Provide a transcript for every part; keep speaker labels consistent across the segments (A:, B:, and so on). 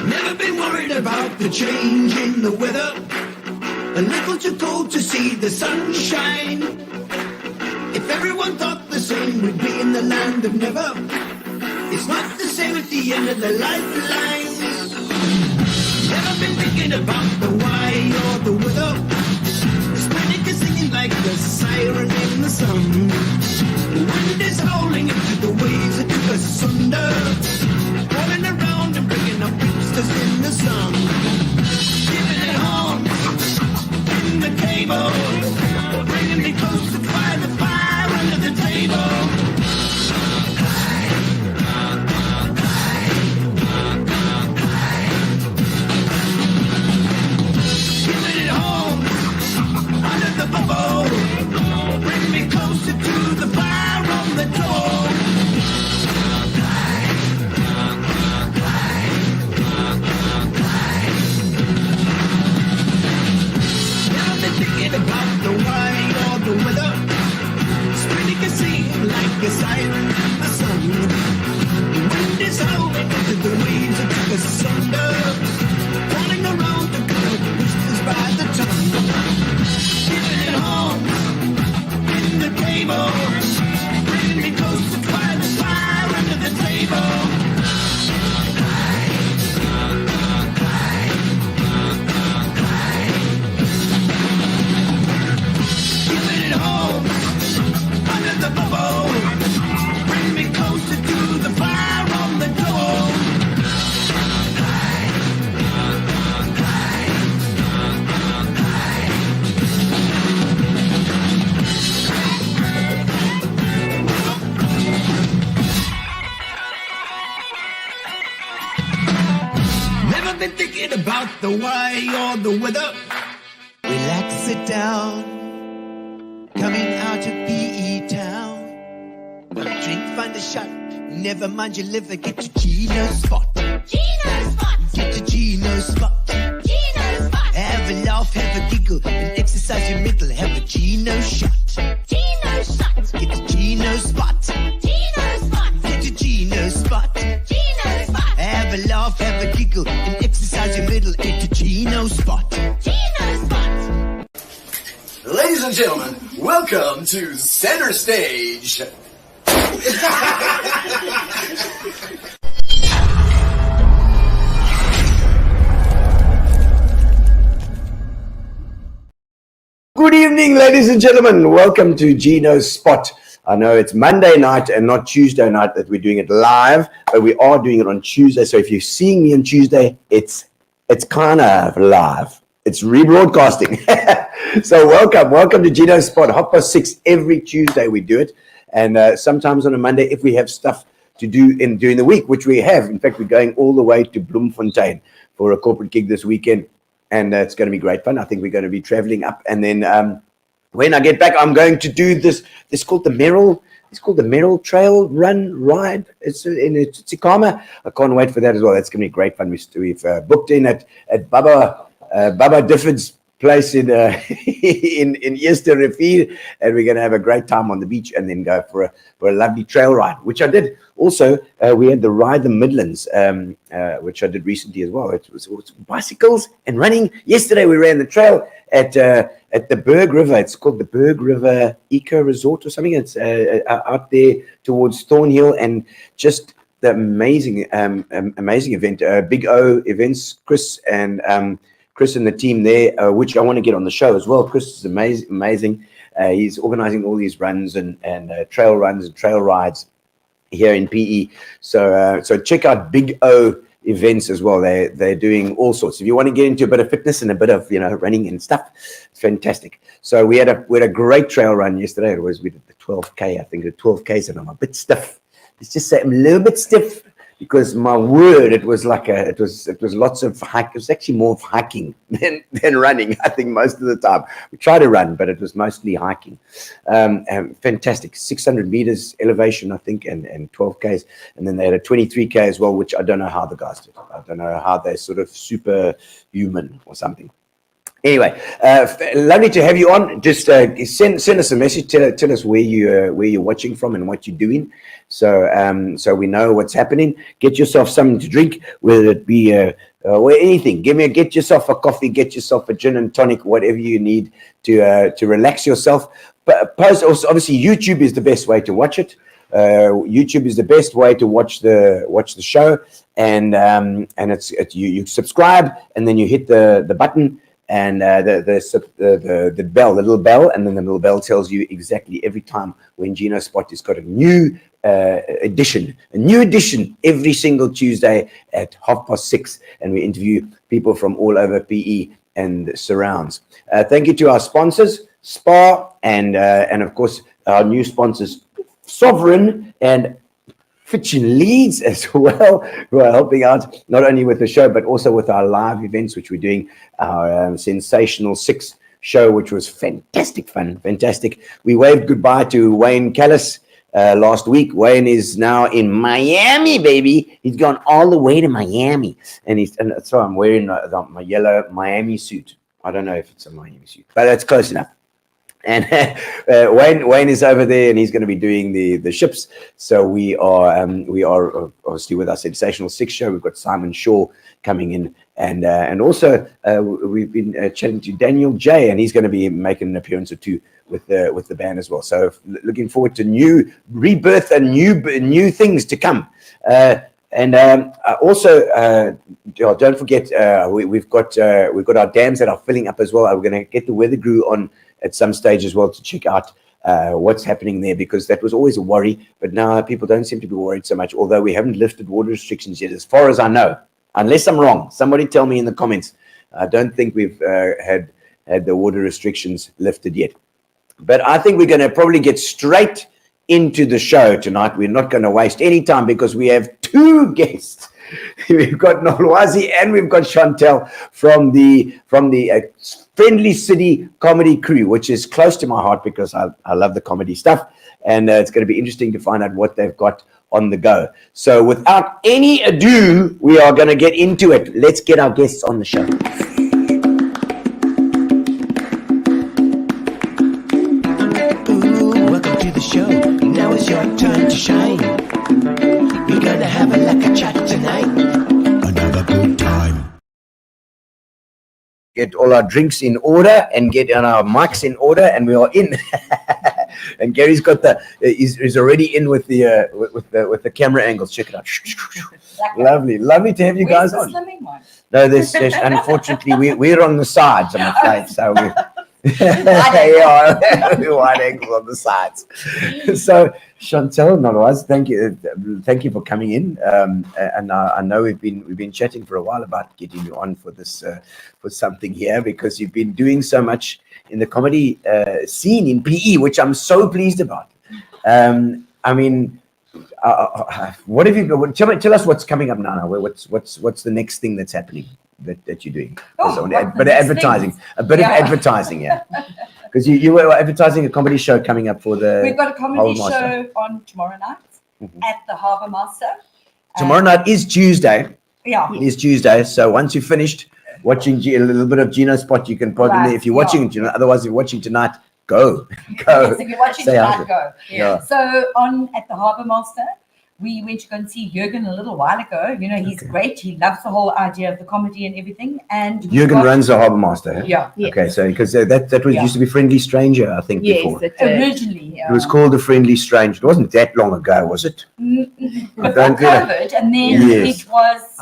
A: Never been worried about the change in the weather. A little too cold to see the sunshine. If everyone thought the same, we'd be in the land of never. It's not the same at the end of the lifeline. Never been thinking about the why or the whether. This panic is singing like a siren in the sun. The wind is howling into the waves that took us under. Rolling around and bringing up us in the sun. Giving it home in the cable. Bringing me close to the fire under the table. Giving it home under the bubble. Bring me closer to the fire on the door. About the why or the weather. Spring can seem like a siren in the sun. The wind is howling into the waves that took us under. Rolling around the curve, whispers by the ton. Giving it home in the cable. Bringing me close to try the fire under the table. The bubble, bring me closer to the fire on the door. Never been thinking about the why or the weather. Relax, sit down, coming out of PE town. Drink, find a shot, never mind your liver, get to Gino spot.
B: Gino spot!
A: Get to Gino spot.
B: Gino spot!
A: Have a laugh, have a giggle, and exercise your middle, have a Gino shot.
B: Gino shot!
A: Get to Gino spot.
B: Gino spot!
A: Get to Gino spot.
B: Gino spot!
A: Have a laugh, have a giggle, and exercise your middle, get to Gino spot.
B: Gino spot!
C: Ladies and gentlemen, welcome to Center Stage.
D: Good evening, ladies and gentlemen. Welcome to Gino's Spot. I know it's Monday night and not Tuesday night that we're doing it live, but we are doing it on Tuesday. So if you're seeing me on Tuesday, it's kind of live. It's rebroadcasting. So welcome to Gino's Spot. 6:30 every Tuesday we do it. And sometimes on a Monday, if we have stuff to do during the week, which we have. In fact, we're going all the way to Bloemfontein for a corporate gig this weekend. And it's going to be great fun. I think we're going to be traveling up. And then when I get back, I'm going to do this. It's called the Merrill Trail Ride. It's in Tsikama. I can't wait for that as well. That's going to be great fun. We've booked in at Baba Difford's place in Eerste Rivier, and we're going to have a great time on the beach and then go for a lovely trail ride, which I did. Also, we had the Ride the Midlands, which I did recently as well. It was bicycles and running. Yesterday we ran the trail at the Berg River. It's called the Berg River Eco Resort or something. It's out there towards Thornhill, and just the amazing event. Big O Events, Chris and the team there, which I want to get on the show as well. Chris is amazing. He's organizing all these runs and trail runs and trail rides here in PE. So check out Big O Events as well. They're doing all sorts. If you want to get into a bit of fitness and a bit of running and stuff, it's fantastic. So we had a great trail run yesterday. We did the 12K. I think the 12Ks, and I'm a bit stiff. Let's just say I'm a little bit stiff. Because my word, it was lots of hike. It was actually more of hiking than running. I think most of the time we try to run, but it was mostly hiking. Fantastic, 600 meters elevation, I think, and 12Ks, and then they had a 23K as well, which I don't know how the guys did. I don't know how they're sort of superhuman or something. Anyway, lovely to have you on. Just send us a message. Tell us where you're watching from and what you're doing, so we know what's happening. Get yourself something to drink, whether it be or anything. Get yourself a coffee, get yourself a gin and tonic, whatever you need to relax yourself. But also, obviously, YouTube is the best way to watch it. YouTube is the best way to watch the show, and it's you subscribe and then you hit the button. And the bell, the little bell, and then the little bell tells you exactly every time when Gino Spot has got a new edition every single Tuesday at 6:30, and we interview people from all over PE and surrounds. Thank you to our sponsors, Spa, and of course our new sponsors, Sovereign and Fitchin Leeds as well, who are helping out not only with the show but also with our live events, which we're doing, our Sensational 6 show, which was fantastic. We waved goodbye to Wayne Callis last week. Wayne is now in Miami, baby. He's gone all the way to Miami, and so I'm wearing my yellow Miami suit. I don't know if it's a Miami suit, but it's close enough. And Wayne is over there, and he's going to be doing the ships. So we are obviously with our Sensational 6 show. We've got Simon Shaw coming in, and also we've been chatting to Daniel J, and he's going to be making an appearance or two with the band as well. So looking forward to new rebirth and new things to come. Also, don't forget, we've got our dams that are filling up as well. We're going to get the weather guru on at some stage as well to check out what's happening there, because that was always a worry, but now people don't seem to be worried so much, although we haven't lifted water restrictions yet, as far as I know, unless I'm wrong. Somebody tell me in the comments. I don't think we've had the water restrictions lifted yet, but I think we're going to probably get straight into the show tonight. We're not going to waste any time because we have two guests. We've got Nolwazi and we've got Chantal from the Friendly City comedy crew, which is close to my heart because I love the comedy stuff, and it's going to be interesting to find out what they've got on the go. So without any ado, we are going to get into it. Let's get our guests on the show.
A: Welcome to the show. Now it's your time to shine. We're gonna have a like a chat tonight. Another good time.
D: Get all our drinks in order and get on our mics in order, and we are in. And Gary's got is already in with the camera angles. Check it out. Lovely to have you guys on. No, there's unfortunately we're on the sides, I'm afraid. So we wide angle on the sides. So Chantal, Nolwazi, thank you for coming in. And I know we've been chatting for a while about getting you on for this for something here, because you've been doing so much in the comedy scene in PE, which I'm so pleased about. I mean, what have you? Tell us what's coming up now. What's the next thing that's happening that you're doing? A bit of advertising, yeah. Because you were advertising a comedy show coming up for the.
E: We've got a comedy show on tomorrow night at the Harbour Master.
D: Tomorrow night is Tuesday.
E: Yeah.
D: It is Tuesday. So once you've finished watching a little bit of Gino Spot, you can put in there. If you're watching, otherwise if you're watching tonight, go.
E: Yes, if you're watching tonight, go.
D: Yeah.
E: So at the Harbour Master, we went to go and see Jürgen a little while ago. You know, he's great. He loves the whole idea of the comedy and everything. And
D: Jürgen runs the Harbour Master. Eh?
E: Yeah.
D: Okay, so because that was used to be Friendly Stranger, I think. Before.
E: Originally,
D: it was called the Friendly Stranger. It wasn't that long ago, was it?
E: Before COVID, and then it was.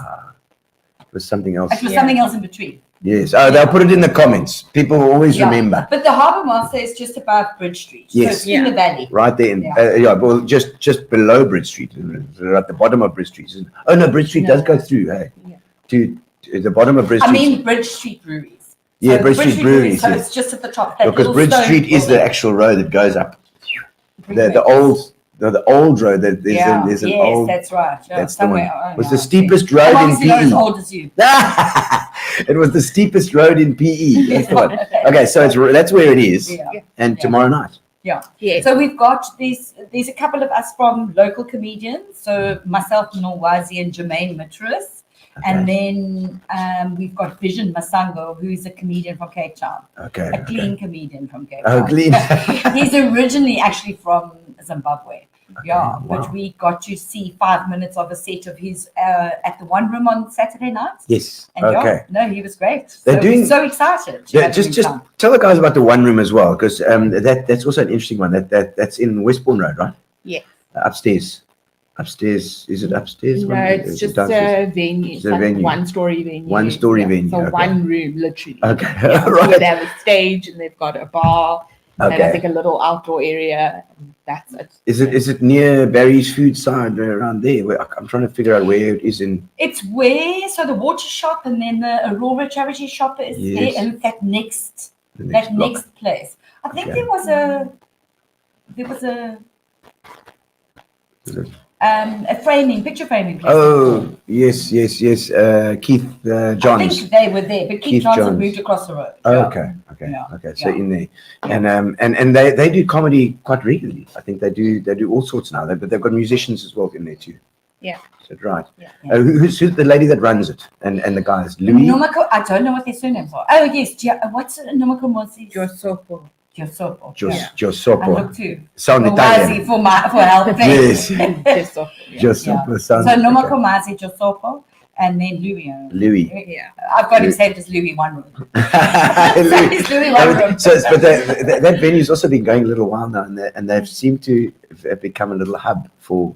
D: It was something else.
E: It was something else in between.
D: Yes. Oh, they'll put it in the comments. People will always remember.
E: But the Harbour Master is just above Bridge Street.
D: Yes.
E: So it's in the valley.
D: Right there. Well, just below Bridge Street. At the bottom of Bridge Street. Oh, no, Bridge Street does go through, hey? Yeah. To the bottom of Bridge Street.
E: I mean Bridge Street Breweries.
D: Yeah, Bridge Street Breweries.
E: So it's just at the top.
D: Because Bridge Street is the actual road that goes up. The old road. There's an old.
E: That's right. Yeah,
D: that's the one. It was the steepest road in PE.
E: Not as old as you.
D: It was the steepest road in PE. That's the one. Okay, so that's where it is. Yeah. And tomorrow night.
E: Yeah. So we've got there's a couple of us from local comedians. So myself, Nolwazi, and Jermaine Matris. And then we've got Vision Masango, who is a comedian from Cape Town.
D: Okay.
E: A clean comedian from Cape
D: Oh,
E: Town.
D: clean.
E: He's originally actually from Zimbabwe. Yeah,
D: wow.
E: but we got to see 5 minutes of a set of his at the One Room on Saturday night.
D: Yes.
E: And
D: Okay.
E: no, he was great.
D: They're
E: so
D: doing-
E: we're so excited. to
D: Yeah,
E: have him
D: just
E: come.
D: tell the guys about the One Room as well, because that's also an interesting one. That's in Westbourne Road, right?
F: Yeah.
D: Upstairs. Upstairs. Is it upstairs?
F: No, it's
D: Is it
F: just
D: downstairs?
F: a venue.
D: It's
F: It's
D: a
F: like
D: venue.
F: one-story venue.
D: One-story venue,
F: So
D: okay.
F: one room, literally.
D: Okay.
F: Yeah, so
D: Right.
F: they have a stage and they've got a bar and I
D: Okay.
F: think a little outdoor area. And that's it.
D: Is it near Barry's Food Side around there? I'm trying to figure out where it is in.
E: It's where so the water shop and then the Aurora charity shop is
D: Yes.
E: there, and that next
D: The next block.
E: next place. I think
D: Okay.
E: there was a picture framing place.
D: Oh, yes. Keith
E: I
D: Johns.
E: think they were there, but Keith
D: Keith
E: Johnson
D: Johns.
E: moved across the road.
D: Oh,
E: Yeah.
D: okay.
E: Yeah.
D: So
E: Yeah.
D: in there, and they do comedy quite regularly. I think they do all sorts now. But they've got musicians as well in there too.
F: Yeah.
D: Is that right?
E: Yeah.
D: Who's the lady that runs it? And the guys, Louis.
E: Nomako, I don't know what their surnames are. Oh yes, what's Nomako Moses?
F: Josopo.
E: Josopo.
D: Josopo.
E: I look too.
D: Sound
E: Nolwazi
D: Italian.
E: for help.
D: Yes.
F: Josopo. Yeah.
D: Josopo sounds.
E: So Nomako Mazi Josopo and then Louis.
D: Louis.
F: Yeah.
E: I've got him saved as Louis One Room.
D: Louis.
E: It's Louis One Room.
D: But that venue's also been going a little while now, and they've seemed to have become a little hub for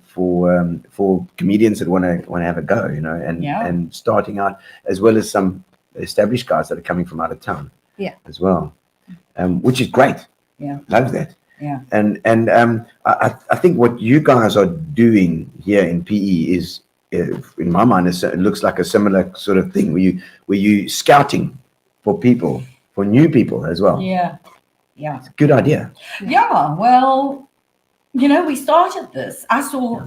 D: comedians that want to have a go, and starting out, as well as some established guys that are coming from out of town, as well, which is great.
E: Yeah.
D: Love that.
E: Yeah.
D: And I think what you guys are doing here in PE is, in my mind, it looks like a similar sort of thing where you scouting for people, for new people as well.
E: Yeah. Yeah.
D: It's a good idea.
E: Yeah. Well, we started this. I saw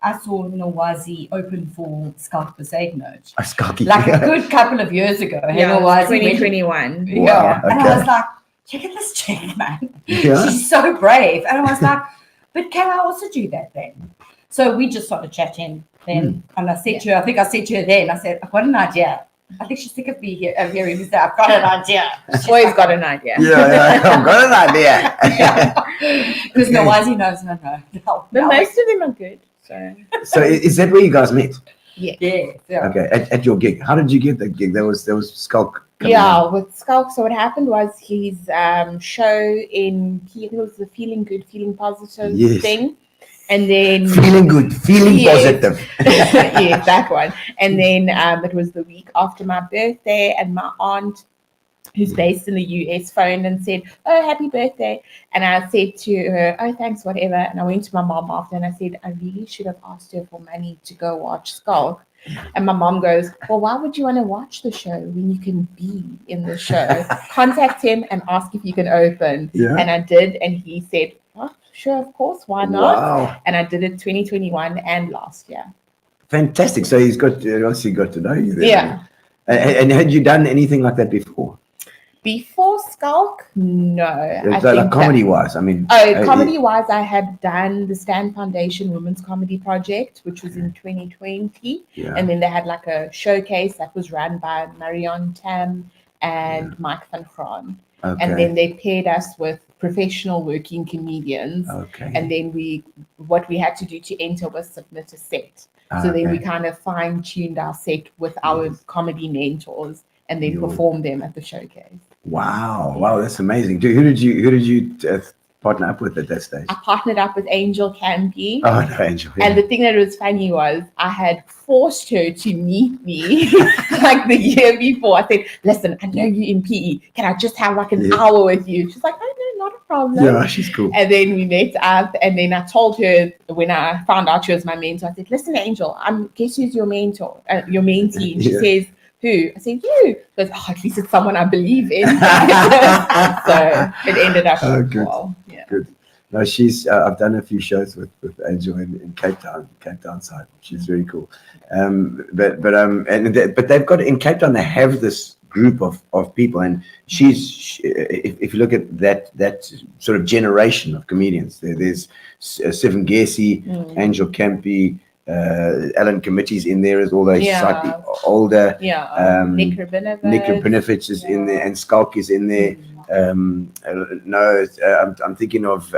E: Nolwazi open for Skulk Bezuidenhout
D: A skulky.
E: like a good couple of years ago. Hey,
F: Yeah,
E: Nolwazi went-
F: 2021.
E: Yeah.
D: Wow,
E: And
D: okay.
E: I was like, check out this chick, man.
D: Yeah.
E: She's so brave. And I was like, but can I also do that then? So we just started chatting then. And I said to her, then, I said, I've got an idea. I think she's sick of me hearing me say, I've got an idea.
F: Always got an idea.
D: Yeah, I've got an idea.
E: Because Nolwazi knows no.
F: But most of them are good. So
D: So is that where you guys met?
F: yeah.
E: Yeah.
D: Okay, at your gig. How did you get that gig? There was Skulk. coming
F: Yeah,
D: in.
F: with Skulk, so what happened was his show it was the feeling good, feeling positive
D: Yes.
F: thing. And then
D: Feeling good, feeling
F: Yes.
D: positive.
F: yeah, that one. And then it was the week after my birthday, and my aunt, who's based in the US, phoned and said, "Oh, happy birthday!" And I said to her, "Oh, thanks, whatever." And I went to my mom after, and I said, "I really should have asked her for money to go watch Skulk." And my mom goes, "Well, why would you want to watch the show when you can be in the show? Contact him and ask if you can open."
D: Yeah.
F: And I did, and he said, "Oh, sure, of course, why not?"
D: Wow,
F: And I did it 2021 and last year.
D: fantastic. So he's obviously got to know you then.
F: Yeah.
D: And had you done anything like that before?
F: Before Skulk, no.
D: Like comedy-wise, I mean.
F: Comedy-wise, I had done the Stand Foundation Women's Comedy Project, which was in 2020.
D: Yeah.
F: And then they had like a showcase that was run by Marion Tam and Mike van Graan.
D: Okay.
F: And then they paired us with professional working comedians.
D: Okay.
F: And then what we had to do to enter was submit a set. So then we kind of fine-tuned our set with our comedy mentors and then performed them at the showcase.
D: Wow, that's amazing. Who did you partner up with at that stage?
F: I partnered up with Angel Campy.
D: Oh, no, Angel. Yeah.
F: And the thing that was funny was I had forced her to meet me like the year before. I said, "Listen, I know you in PE. Can I just have like an hour with you?" She's like, "Oh, no, not a problem."
D: Yeah, she's cool.
F: And then we met up, and then I told her when I found out she was my mentor, I said, "Listen, Angel, guess who's your mentor, your mentee?" And she
D: Yeah.
F: says, "Who?" I said, "You." She goes, "Oh, at least it's someone I believe in." So it ended up well. Yeah.
D: Good. No, I've done a few shows with Angel in Cape Town side. She's very cool. But they've got in Cape Town. They have this group of people, and if you look at that sort of generation of comedians, there's Seven Gessie, Angel Campy, Alan Committee's in there as well, though he's
F: Yeah.
D: slightly older.
F: Nick
D: Gqeberha is in there, and Skulk is in there. I'm thinking of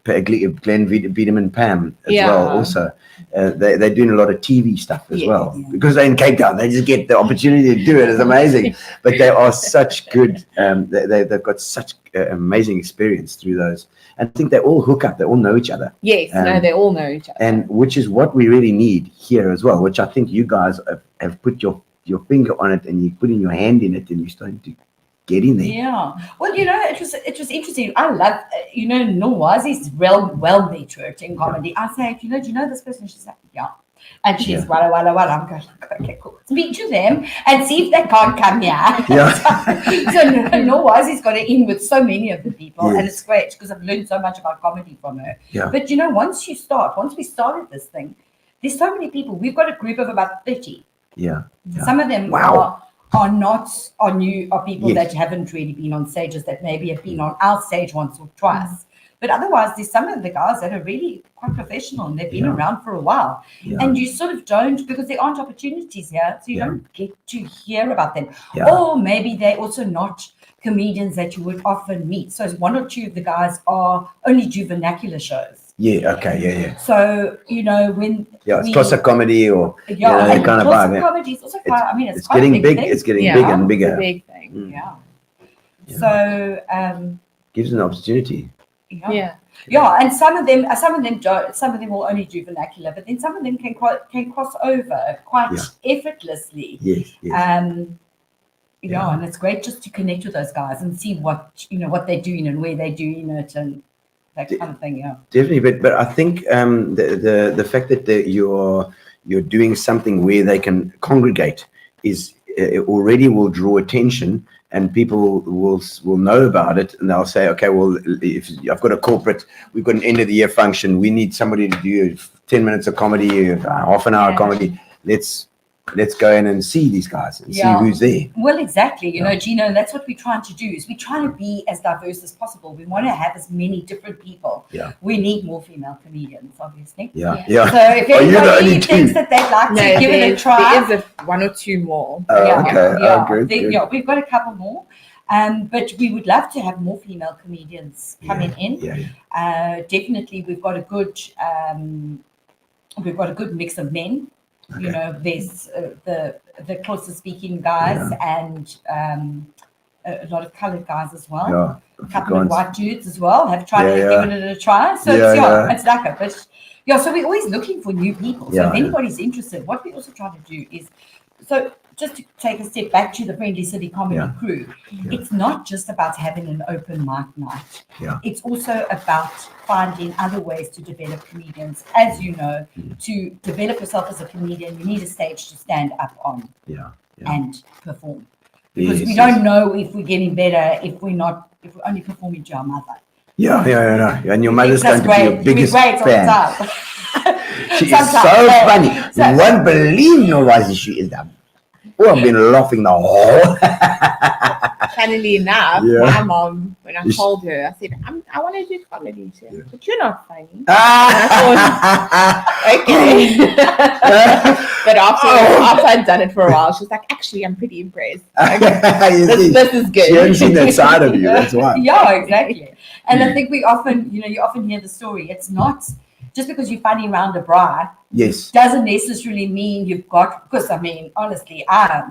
D: Glenn Wiedemann Pam as well. Also, they're doing a lot of TV stuff as well because they're in Cape Town. They just get the opportunity to do it. It's amazing. But they are such good. They've got such amazing experience through those. And I think they all hook up. They all know each other.
F: Yes, they all know each other.
D: And which is what we really need here as well. Which I think you guys have put your finger on it, and you put in your hand in it, and you're starting to get in there.
E: Yeah. Well, it was interesting. I love, Nolwazi's well networked in comedy. I say, do you know this person? She's like, yeah. And she's walla. I'm going, okay, cool. Speak to them and see if they can't come here.
D: Yeah.
E: So Nolwazi's got it in with so many of the people, and it's great because I've learned so much about comedy from her.
D: Yeah.
E: But once we started this thing, there's so many people. We've got a group of about 30.
D: Yeah.
E: Some of them are people that haven't really been on stages, that maybe have been on our stage once or twice. But otherwise, there's some of the guys that are really quite professional and they've been around for a while.
D: Yeah.
E: And you sort of don't, because there aren't opportunities here, so you don't get to hear about them.
D: Yeah.
E: Or maybe they're also not comedians that you would often meet. So one or two of the guys only do vernacular shows.
D: Yeah. Okay. Yeah.
E: So, when
D: it's Xhosa comedy or
E: and
D: that kind of
E: Xhosa
D: vibe.
E: comedy is also quite, it's quite
D: getting
E: a
D: big.
E: thing.
D: It's getting bigger and bigger.
F: It's a big thing.
E: Yeah. So
D: Gives an opportunity.
E: Yeah, and some of them don't. Some of them will only do vernacular, but then some of them can cross over quite effortlessly.
D: Yes.
E: And it's great just to connect with those guys and see what they're doing and where they're doing it and that kind of thing. Yeah,
D: Definitely, but I think the fact that you're doing something where they can congregate is already will draw attention. And people will know about it, and they'll say, okay, well, if I've got a corporate, we've got an end of the year function, we need somebody to do 10 minutes of comedy, half an hour comedy. Let's go in and see these guys and see who's there.
E: Well, exactly. Gino, and that's what we're trying to do, is we're trying to be as diverse as possible. We want to have as many different people.
D: Yeah.
E: We need more female comedians, obviously.
D: Yeah.
E: So if anybody thinks that they'd like to give it a try.
F: There is one or two more.
D: Good.
E: We've got a couple more. But we would love to have more female comedians coming in. Definitely, we've got a good mix of men.
D: Okay.
E: There's the Xhosa speaking guys and a lot of coloured guys as well.
D: Yeah.
E: A couple of white dudes as well have tried to give it a try. So it's like a bit. So we're always looking for new people. So if anybody's interested, what we also try to do is, so just to take a step back to the Friendly City Comedy crew, it's not just about having an open mic night.
D: Yeah.
E: It's also about finding other ways to develop comedians. As you know, to develop yourself as a comedian, you need a stage to stand up on and perform. Because we don't know if we're getting better if we're only performing to our mother.
D: Yeah. And your mother's going to be your biggest
E: fan.
D: She is so funny. You won't believe Nolwazi she is that. Oh, I've been laughing the whole.
F: Funnily enough, my mom, when I told her, I said, I want to do comedy too, but you're not funny. And I thought, okay. But after I'd done it for a while, she was like, actually, I'm pretty impressed. Like, this is good.
D: She hasn't seen that side of you. That's why.
E: Yeah, exactly. And I think we often, you often hear the story. It's not just because you're funny around a bra.
D: Yes.
E: Doesn't necessarily mean you've got, because honestly,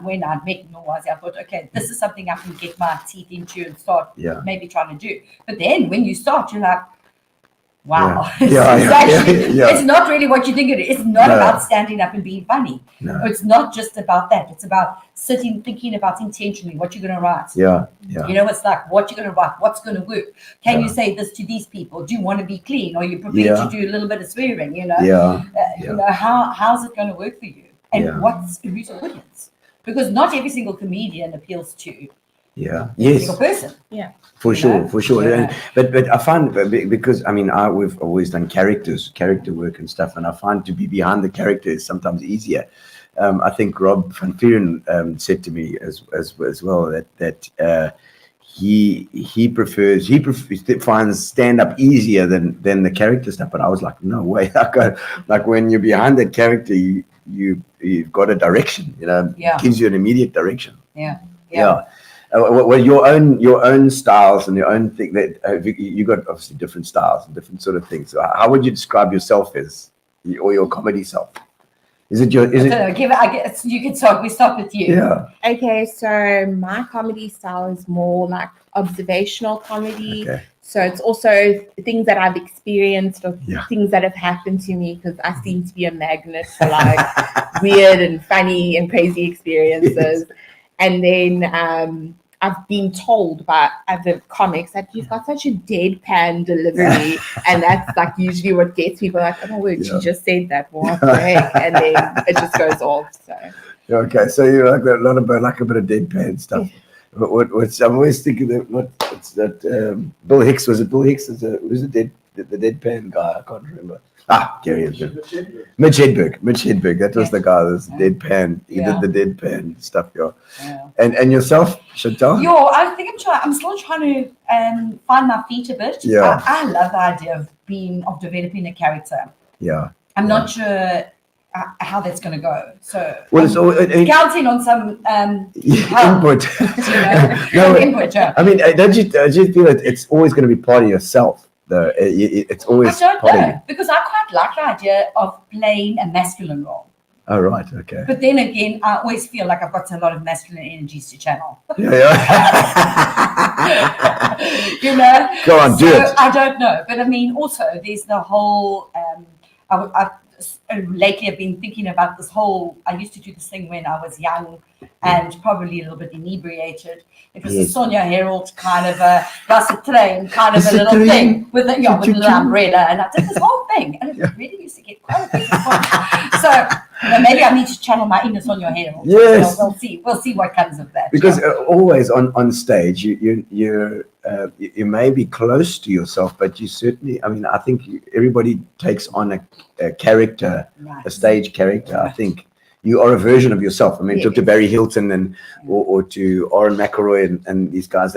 E: when I met Nolwazi, I thought, okay, this is something I can get my teeth into and start maybe trying to do. But then when you start, you're like, wow. It's not really what you think it is. It's not about standing up and being funny.
D: No.
E: It's not just about that. It's about sitting, thinking about intentionally what you're going to write. It's like what you're going to write, what's going to work. Can you say this to these people? Do you want to be clean? Or are you prepared to do a little bit of swearing? How's it going to work for you? And who's your audience? Because not every single comedian appeals to every single person.
D: For sure. Yeah. But I find, because we've always done character work and stuff, and I find to be behind the character is sometimes easier. I think Rob van Vuuren said to me as well that he finds stand up easier than the character stuff. But I was like, no way. Like when you're behind that character, you've got a direction. It gives you an immediate direction.
E: Yeah.
D: Well, your own styles and your own thing that you got obviously different styles and different sort of things. So how would you describe yourself as, or your comedy self? Is it?
E: I guess you can start. We start with you.
D: Yeah.
F: Okay, so my comedy style is more like observational comedy.
D: Okay.
F: So it's also things that I've experienced or
D: Yeah.
F: things that have happened to me, because I seem to be a magnet for like weird and funny and crazy experiences. Yes. And then I've been told by other comics that you've got such a deadpan delivery, and that's like usually what gets people like, oh my word, she just said that, what the heck? And then it just goes off. So
D: okay, so you like a lot about like a bit of deadpan stuff. But what's I'm always thinking that Bill Hicks, was it Bill Hicks? Was the deadpan guy? I can't remember. Gary Mitch Hedberg. That was the guy that's deadpan. He did the deadpan stuff, And yourself, Chantal?
E: I think I'm still trying to find my feet a bit.
D: Yeah.
E: I love the idea of developing a character.
D: Yeah.
E: I'm not sure how that's going to go. So
D: it's
E: counting on some
D: input.
E: Input. Yeah.
D: I mean, don't you feel that it's always going to be part of yourself? It's always.
E: I don't know, because I quite like the idea of playing a masculine role.
D: Oh, right, okay.
E: But then again, I always feel like I've got a lot of masculine energies to channel.
D: Yeah. Go on, do it.
E: I don't know, but I mean, also there's the whole. Lately, I've been thinking about this whole. I used to do this thing when I was young and probably a little bit inebriated. It was a Sonia Herald kind of a gossip train, kind of a little thing with a little umbrella, and I did this whole thing, and it really used to get quite a big fun. So maybe I need to channel my inner Sonia Herald.
D: Yes,
E: so we'll see what comes of that.
D: Because always on stage, you may be close to yourself, but you certainly. I mean, I think everybody takes on a character, a stage character. I think. You are a version of yourself. I mean, talk to Barry Hilton or to Oren McElroy and these guys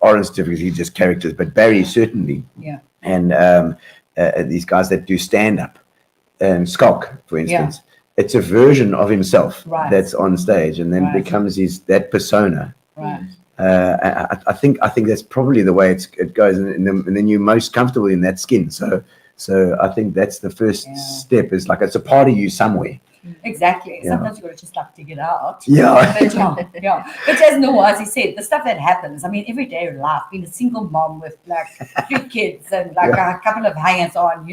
D: Oren's typically just characters, but Barry certainly. Yeah. And these guys that do stand up and Skulk, for instance, it's a version of himself that's on stage, and then becomes that persona. Right. I think that's probably the way it goes, and then you're most comfortable in that skin. So I think that's the first step. Is like it's a part of you somewhere.
E: Exactly. Sometimes you got to just like dig it out.
D: Yeah.
E: But as Nolwazi said, the stuff that happens. I mean, every day of life, being a single mom with like 3 kids and like a couple of hangers on.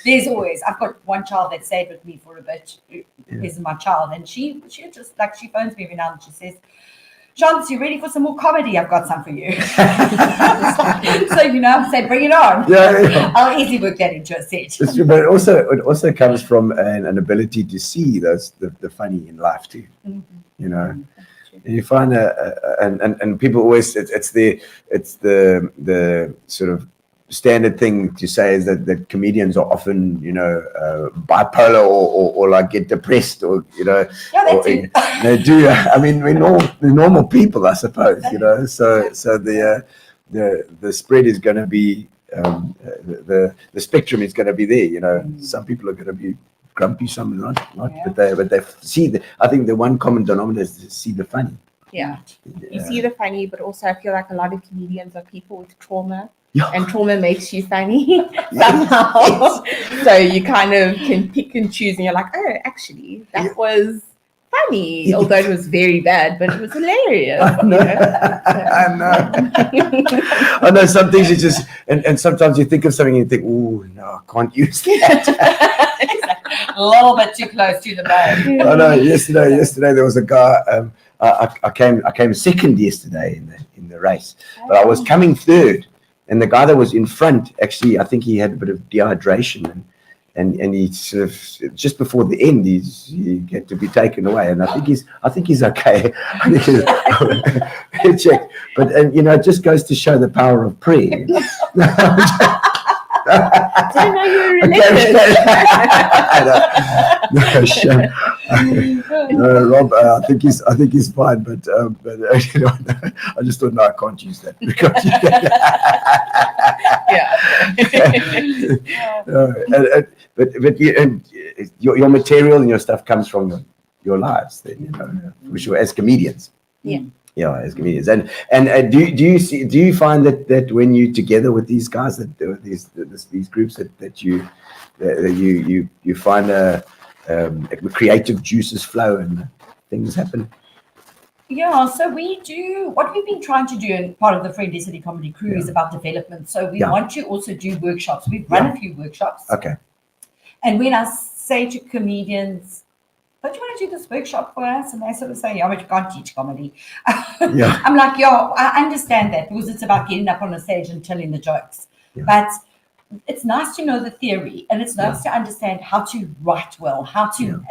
E: There's always. I've got one child that stayed with me for a bit. This is my child, and she just like she phones me every now and she says, John, you ready for some more comedy? I've got some for you. So, I say, bring it on. Yeah. I'll easily work that into a set.
D: It's true, but it also comes from an ability to see the funny in life too. Mm-hmm. And you find and people always it's the sort of standard thing to say is that comedians are often bipolar or like get depressed or they do. I mean, we're normal people, I suppose. So the spread is going to be the spectrum is going to be there. Some people are going to be grumpy, some not. But they see I think the one common denominator is to see the funny.
F: Yeah, you see the funny, but also I feel like a lot of comedians are people with trauma. And trauma makes you funny somehow. So you kind of can pick and choose, and you're like, oh, actually, that was funny, although it was very bad, but it was hilarious.
D: I know some things you just, and sometimes you think of something and you think, oh, no, I can't use that.
E: A little bit too close to the bone.
D: I know. Yesterday there was a guy. I came second yesterday in the race, but I was coming third. And the guy that was in front, actually, I think he had a bit of dehydration, and he sort of just before the end, he had to be taken away. And I think he's okay. Check, but it just goes to show the power of prayer.
F: I didn't know you were religious.
D: No, Rob, I think he's fine, but you know, I just thought, no, I can't use that. Because but you, and your material and your stuff comes from your lives, then, you know, for sure, as comedians. Yeah, as comedians. And do you find that when you're together with these guys, that these groups that you find creative juices flow and things happen?
E: Yeah, so we do what we've been trying to do, and part of the Friendly City Comedy Crew is about development. So we want to also do workshops. We've run a few workshops.
D: Okay.
E: And when I say to comedians, don't you want to do this workshop for us? And they sort of say, yeah, but you can't teach comedy. I'm like, I understand that, because it's about getting up on a stage and telling the jokes. But it's nice to know the theory, and it's nice to understand how to write well, how to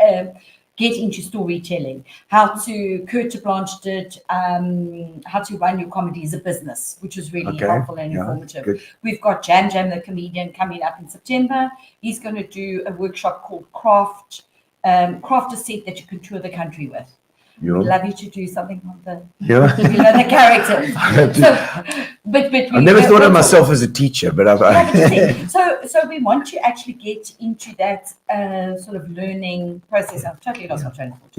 E: get into storytelling, how to Kurt Blanche did, how to run your comedy as a business, which was really helpful and informative.
D: Good.
E: We've got Jam, the comedian, coming up in September. He's going to do a workshop called Craft a set that you can tour the country with. We'd love you to do something on the, the characters. But
D: I've never thought of myself as a teacher, but
E: so we want to actually get into that sort of learning process. I've totally lost my train of thought.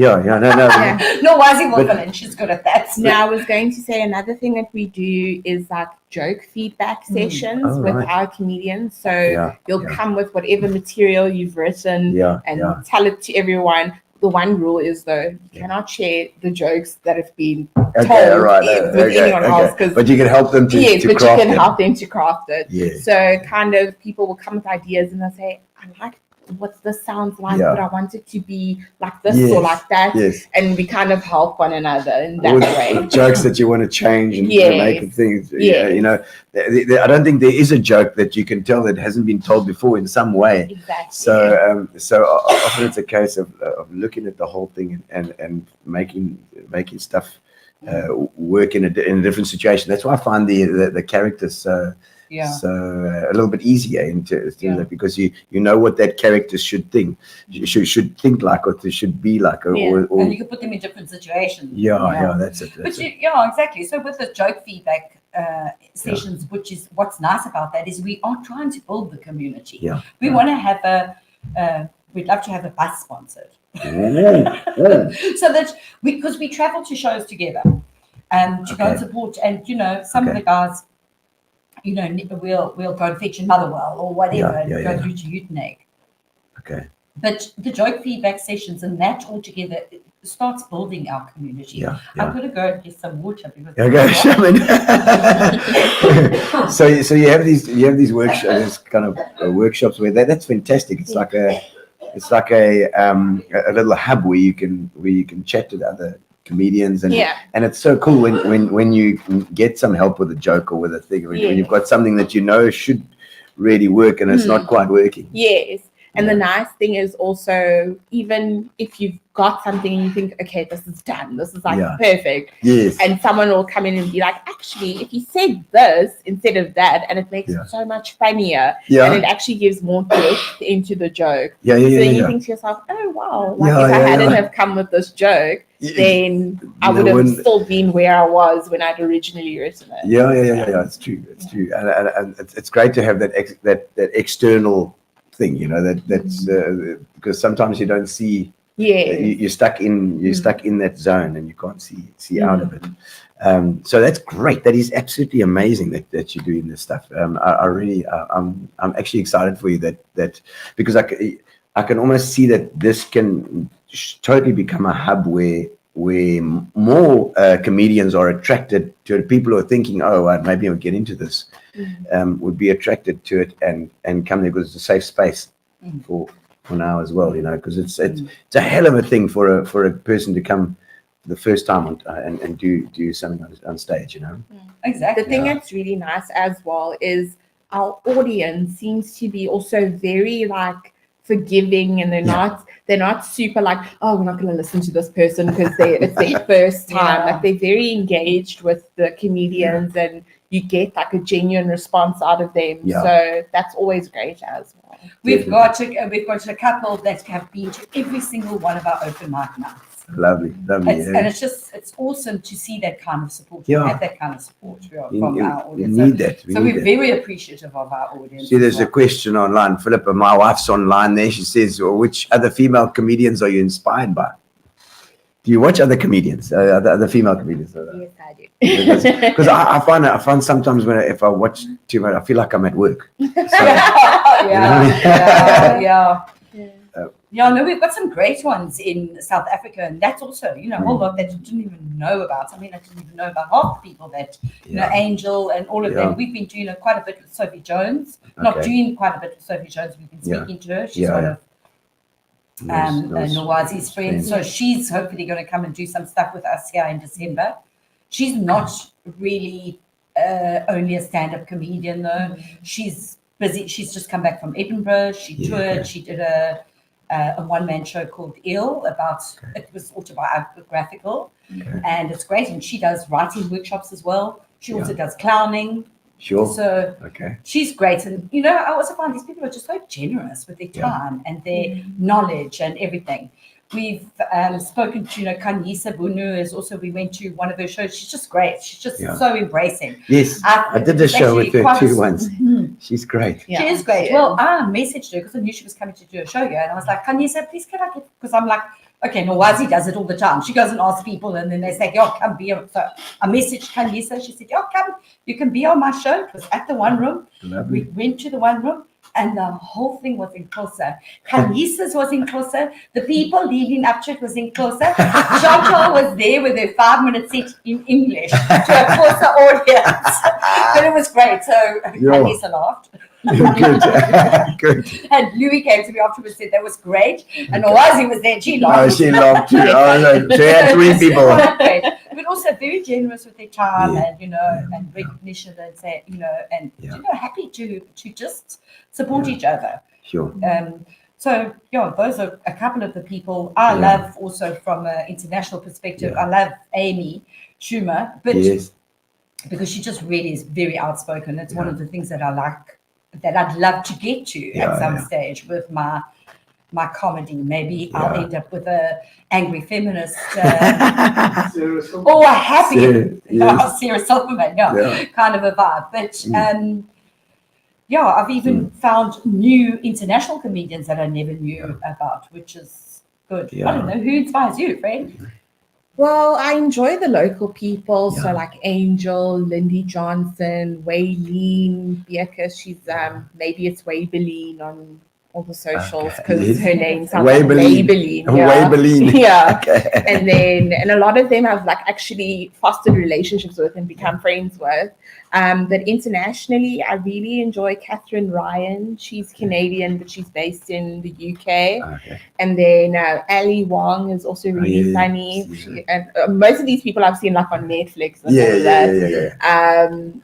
E: Nolwazi will fill in. She's good at that.
F: Now, I was going to say another thing that we do is like joke feedback sessions with our comedians. So you'll come with whatever material you've written and tell it to everyone. The one rule is, though, you cannot share the jokes that have been told with anyone else.
D: But you can help them to craft it.
F: Help them to craft it. So kind of people will come with ideas and they'll say, I like what this sounds like, but I want it to be like this or like that. And we kind of help one another in that way.
D: Jokes that you want to change and make things. You know, I don't think there is a joke that you can tell that hasn't been told before in some way.
F: Exactly.
D: So often it's a case of looking at the whole thing and making stuff work in a different situation. That's why I find the characters so a little bit easier into that, because you know what that character should think, should think like, or should be like, or
E: and you can put them in different situations.
D: That's it.
E: Exactly. So with the joke feedback sessions, which is what's nice about that, is we are trying to build the community. We want to have we'd love to have a bus sponsored. So that because we travel to shows together to go and support, and you know, some of the guys, you know, we'll go and fetch in Motherwell or whatever and go through to Utenegg.
D: Okay.
E: But the joke feedback sessions and that all together starts building our community. I'm going to go and get some water because
D: so you have these workshops, kind of workshops where that's fantastic. It's like a little hub where you can chat to the other comedians, and it's so cool when you get some help with a joke or with a thing, when you've got something that you know should really work and it's not quite working.
F: And the nice thing is also, even if you've got something and you think, okay, this is done, this is like perfect, and someone will come in and be like, actually, if you said this instead of that, and it makes it so much funnier, and it actually gives more depth into the joke. So you think to yourself, oh wow, like if I hadn't have come with this joke, then I would have still been where I was when I'd originally written it.
D: It's true, and it's great to have that external thing, you know, that's because sometimes you don't see. You're stuck in that zone and you can't see out of it. So that's great. That is absolutely amazing that you're doing this stuff. I really I'm actually excited for you that because I can almost see that this can totally become a hub where more comedians are attracted to it. People who are thinking, maybe I'll get into this, would be attracted to it and come there, because it's a safe space for now as well, you know, because it's a hell of a thing for a person to come the first time and do something on stage, you know.
F: Exactly. The thing that's really nice as well is our audience seems to be also very like forgiving, and they're not super like, oh, we're not going to listen to this person because it's their first time. Like they're very engaged with the comedians, and you get like a genuine response out of them.
D: Yeah.
F: So that's always great as well.
E: We've got a couple that have been to every single one of our open mic nights.
D: Lovely.
E: And it's awesome to see that kind of support.
D: Yeah.
E: Have that kind of support from our
D: We
E: audience.
D: need that. We
E: So
D: need
E: we're
D: that.
E: very appreciative of our audience.
D: See, there's
E: as
D: a
E: well.
D: question online. Philippa, my wife's online there. She says, well, which other female comedians are you inspired by? Do you watch other comedians, other female comedians?
F: Yes, I do.
D: Because I find sometimes if I watch too much, I feel like I'm at work. So,
E: Yeah, no, we've got some great ones in South Africa, and that's also, a whole lot that you didn't even know about. I mean, I didn't even know about half the people that, Angel and all of them. We've been doing quite a bit with Sophie Jones. Not doing quite a bit with Sophie Jones. We've been speaking to her. She's one of Nolwazi's friends. So she's hopefully going to come and do some stuff with us here in December. She's not really only a stand-up comedian, though. She's busy. She's just come back from Edinburgh. She toured. She did a one-man show called Ill it was autobiographical, and it's great. And she does writing workshops as well. She also does clowning.
D: Sure.
E: So she's great. And, I also find these people are just so generous with their time and their knowledge and everything. We've spoken to, Kanyisa Bunu we went to one of her shows. She's just great. She's just so embracing.
D: Yes, I did the show with her too once. She's great.
E: She is great. Well, I messaged her because I knew she was coming to do a show here. And I was like, Kanyisa, please can I get, because I'm like, okay, Nolwazi does it all the time. She goes and asks people and then they say, come be on. So I messaged Kanyisa. She said, come, you can be on my show. It was at the one room.
D: Lovely.
E: We went to the one room. And the whole thing was in Xhosa. Kanyisas was in Xhosa. The people leading up to it was in Xhosa. Chantal was there with her 5-minute set in English to a Xhosa audience. But it was great. So Kanyisa laughed.
D: Good.
E: And Louis came to me afterwards and said that was great. And Nolwazi was there and she laughed.
D: Oh, she laughed too. Oh, no. She had 3 people.
E: But also very generous with their time and, and recognition and say, and, happy to just support each other.
D: Sure.
E: So, those are a couple of the people I love also from an international perspective. I love Amy Schumer, but because she just really is very outspoken. It's one of the things that I like, that I'd love to get to at some stage with my comedy. Maybe I'll end up with a angry feminist or a happy Sarah Silverman, kind of a vibe. But I've even found new international comedians that I never knew about, which is good. I don't know, who inspires you, friend?
F: Well, I enjoy the local people, so like Angel, Lindy Johnson, Waylene Beerkus. She's maybe it's Waybeline on all the socials because her name sounds like Maybelline.
D: Waybeline.
F: Yeah. Okay. And a lot of them I've like actually fostered relationships with and become friends with. But internationally, I really enjoy Catherine Ryan. She's Canadian, but she's based in the UK. Okay. And then Ali Wong is also really funny. And most of these people I've seen like on Netflix.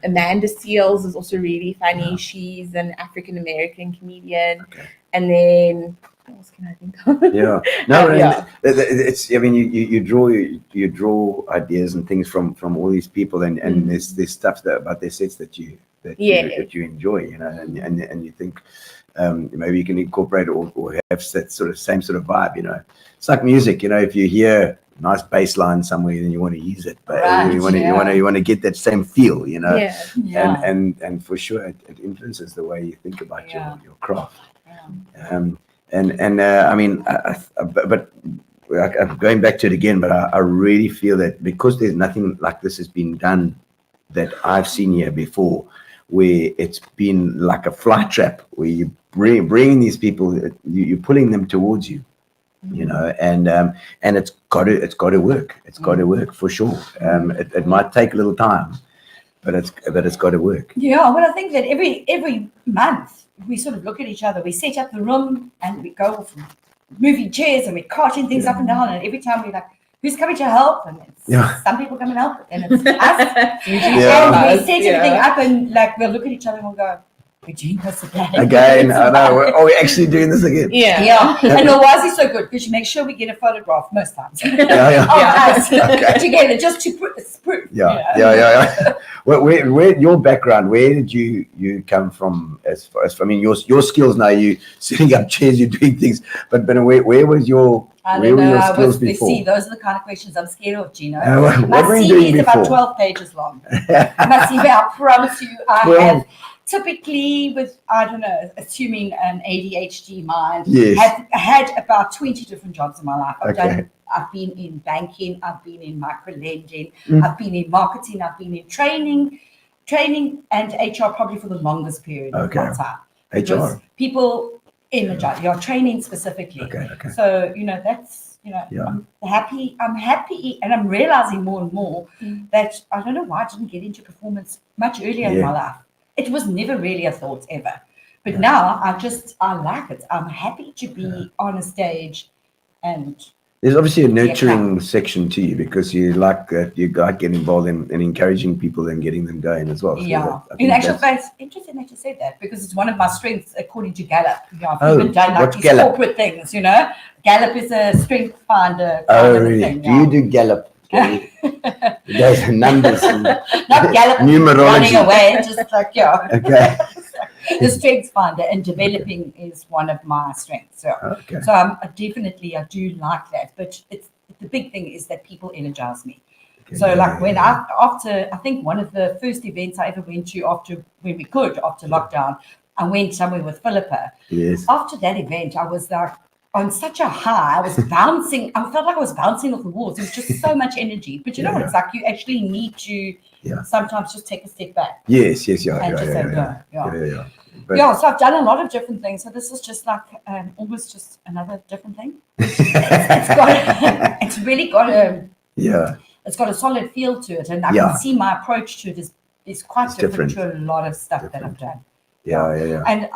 F: Amanda Seals is also really funny. She's an African American comedian. Okay. And then what else can I think of?
D: It's. I mean, you draw ideas and things from all these people, and there's stuff about their sets that you enjoy, and you think maybe you can incorporate or have that sort of same sort of vibe, It's like music, if you hear a nice bass line somewhere, then you want to use it, but you want to get that same feel, and for sure it influences the way you think about your craft. I mean, but I'm going back to it again, but I really feel that because there's nothing like this has been done that I've seen here before, where it's been like a fly trap, where you bring these people, you're pulling them towards you, and it's got to work. It's got to work for sure. It might take a little time, but it's got to work.
E: Yeah, well, I think that every month we sort of look at each other. We set up the room and we go from moving chairs and we're carting things up and down. And every time we're like, who's coming to help? And it's some people come and help, and it's us. And we set everything up and like we'll look at each other and we'll go, We're doing this again.
D: Again, I know. Are we actually doing this again?
E: Yeah. And Nolwazi's so good because she makes sure we get a photograph most times.
D: Yeah.
E: Of us together, just to put it's proof.
D: Yeah. Where your background? Where did you come from? As far as I mean, your skills now. You setting up chairs, you're doing things. But where was your where were your skills before?
E: See, those are the kind of questions I'm scared of, Gino.
D: What were you
E: My
D: doing
E: CV is
D: before?
E: about 12 pages long. My CV, I promise you, I have typically with, I don't know, assuming an ADHD mind, have had about 20 different jobs in my life. I've been in banking, I've been in micro lending, I've been in marketing, I've been in training and HR probably for the longest period of my time.
D: HR.
E: People in the job, you're training specifically.
D: Okay.
E: So, that's, I'm happy, and I'm realizing more and more that I don't know why I didn't get into performance much earlier in my life. It was never really a thought ever. But now I like it. I'm happy to be on a stage and
D: there's obviously a nurturing section to you because you like that you like getting involved in encouraging people and getting them going as well. So
E: in actual fact, interesting that you said that because it's one of my strengths according to Gallup. I've even done like these Gallup? Corporate things, Gallup is a strength finder kind of
D: really?
E: thing.
D: Do you do Gallup? There's numbers and
E: not Gallup
D: numerology
E: running away, just like
D: Okay.
E: The strengths finder and developing is one of my strengths. So I do like that. But the big thing is that people energize me. So like when after I think one of the first events I ever went to after lockdown, I went somewhere with Philippa.
D: Yes.
E: After that event, I was like on such a high. I was bouncing. I felt like I was bouncing off the walls. It was just so much energy. But you know what it's like? You actually need to sometimes just take a step back.
D: Yes.
E: So I've done a lot of different things. So this is just like almost just another different thing. It's really got it's got a solid feel to it, and I can see my approach to it is quite different to a lot of stuff that I've done. And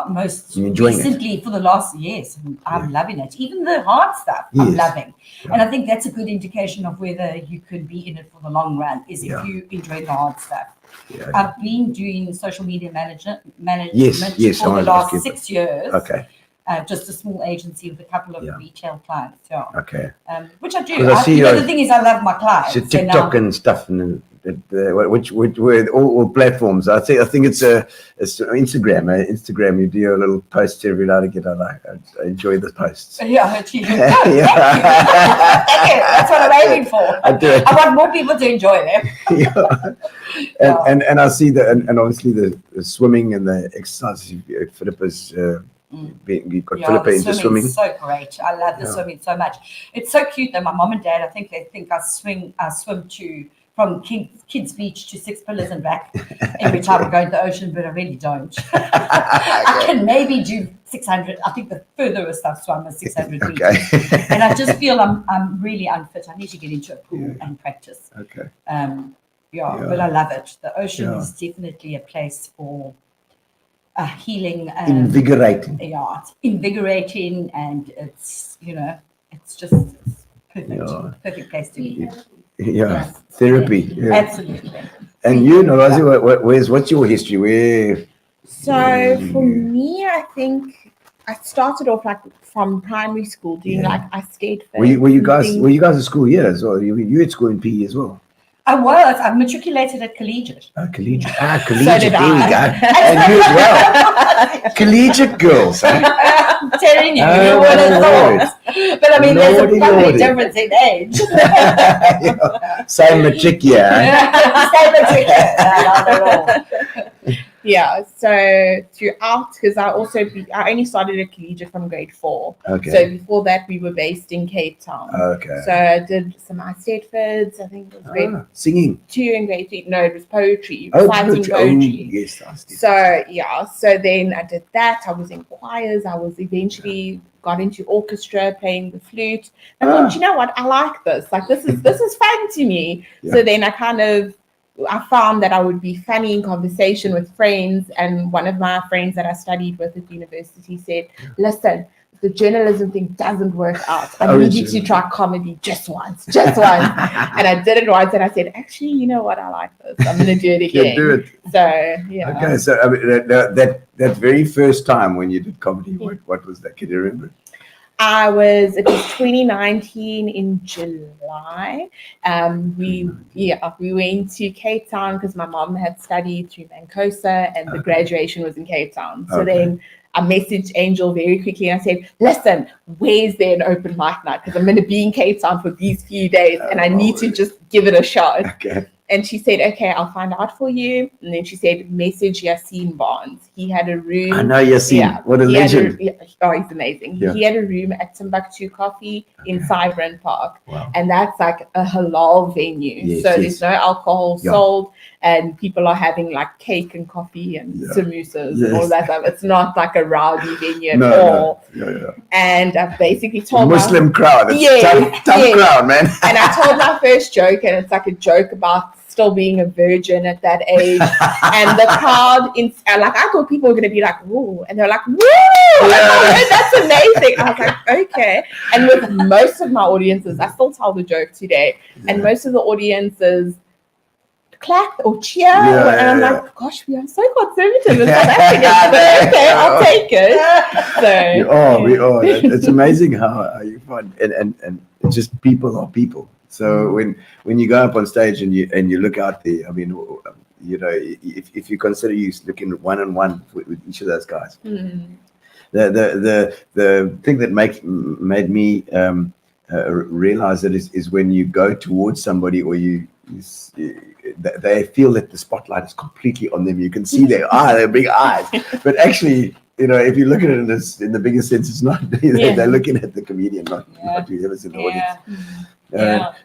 E: most recently for the last years, I'm loving it. Even the hard stuff, I'm loving. And I think that's a good indication of whether you could be in it for the long run, is if you enjoy the hard stuff. I've been doing social media management for the last 6 years. Just a small agency with a couple of retail clients. Which I do. The thing is, I love my clients.
D: So TikTok and stuff, and which all platforms. I think it's Instagram. Instagram, you do a little post every now and again. I enjoy the posts.
E: Thank you. Thank you. That's what I'm aiming for. I want more people to enjoy them.
D: And I see that, and obviously the swimming and the exercise. Philippa's. You've got Philippa into swimming.
E: So great. I love the swimming so much. It's so cute that my mom and dad, I think they think I swim from Kids Beach to Six Pillars and back every time I go to the ocean, but I really don't. I can maybe do 600. I think the furthest I've swum is 600 meters. And I just feel I'm really unfit. I need to get into a pool and practice. But I love it. The ocean is definitely a place for healing,
D: invigorating.
E: It's invigorating, and it's just perfect. Perfect place to be.
D: Therapy.
E: Absolutely.
D: And you, Nolwazi, what's your history?
F: So for me, I think I started off like from primary school doing I skated.
D: Were you guys at school here as well? You at school in PE as well?
E: I matriculated at collegiate.
D: Collegiate.
F: So
D: There
F: did
D: we go. And you as well. Collegiate girls.
E: I'm telling you, you would have thought. But I mean, there's a probably difference in age.
D: Same matric,
E: Same matric, not at all.
F: So throughout, because I only started at collegiate from grade 4. So before that, we were based in Cape Town. So I did some Stedfords. I think it was grade
D: singing
F: 2 and grade 3. No, it was poetry. Poetry.
D: Yes,
F: So then I did that. I was in choirs. I was eventually got into orchestra, playing the flute. I thought, you know what? I like this. Like this is fun to me. So then I kind of I found that I would be funny in conversation with friends, and one of my friends that I studied with at university said, listen, if the journalism thing doesn't work out, I need you to try comedy just once. And I did it once, and I said, actually, you know what, I like this, I'm going to do it again.
D: do it.
F: So, yeah.
D: Okay, so I mean, that very first time when you did comedy, what was that? Can you remember?
F: It was 2019 in July. We went to Cape Town because my mom had studied through Mancosa, and the graduation was in Cape Town. So then I messaged Angel very quickly and I said, listen, where's there an open mic night? Because I'm going to be in Cape Town for these few days and I need to just give it a shot.
D: Okay.
F: And she said, okay, I'll find out for you. And then she said, message Yassine Barnes. He had a room.
D: I know Yassine. Yeah. What a legend.
F: He's amazing.
D: Yeah.
F: He had a room at Timbuktu Coffee in Cybrant Park.
D: Wow.
F: And that's like a halal venue.
D: Yes,
F: there's no alcohol sold. And people are having like cake and coffee and samosas and all that stuff. It's not like a rowdy venue at all.
D: No.
F: And I basically told
D: Muslim crowd. It's tough crowd, man.
F: And I told my first joke, and it's like a joke about still being a virgin at that age. And the crowd, I thought people were going to be like, woo. And they're like, woo! That's amazing. I was like, okay. And with most of my audiences, I still tell the joke today. And most of the audiences clap or cheer. And I'm like, gosh, we are so conservative in South Africa. But okay, I'll take it. So,
D: we are. It's amazing how you find, and just people are people. So when you go up on stage and you look out there, I mean, you know, if you consider you looking one-on-one with each of those guys, the thing that made me realize that is when you go towards somebody or they feel that the spotlight is completely on them. You can see their big eyes, but actually, you know, if you look at it in the biggest sense, it's not. They're looking at the comedian, not whoever's in the audience.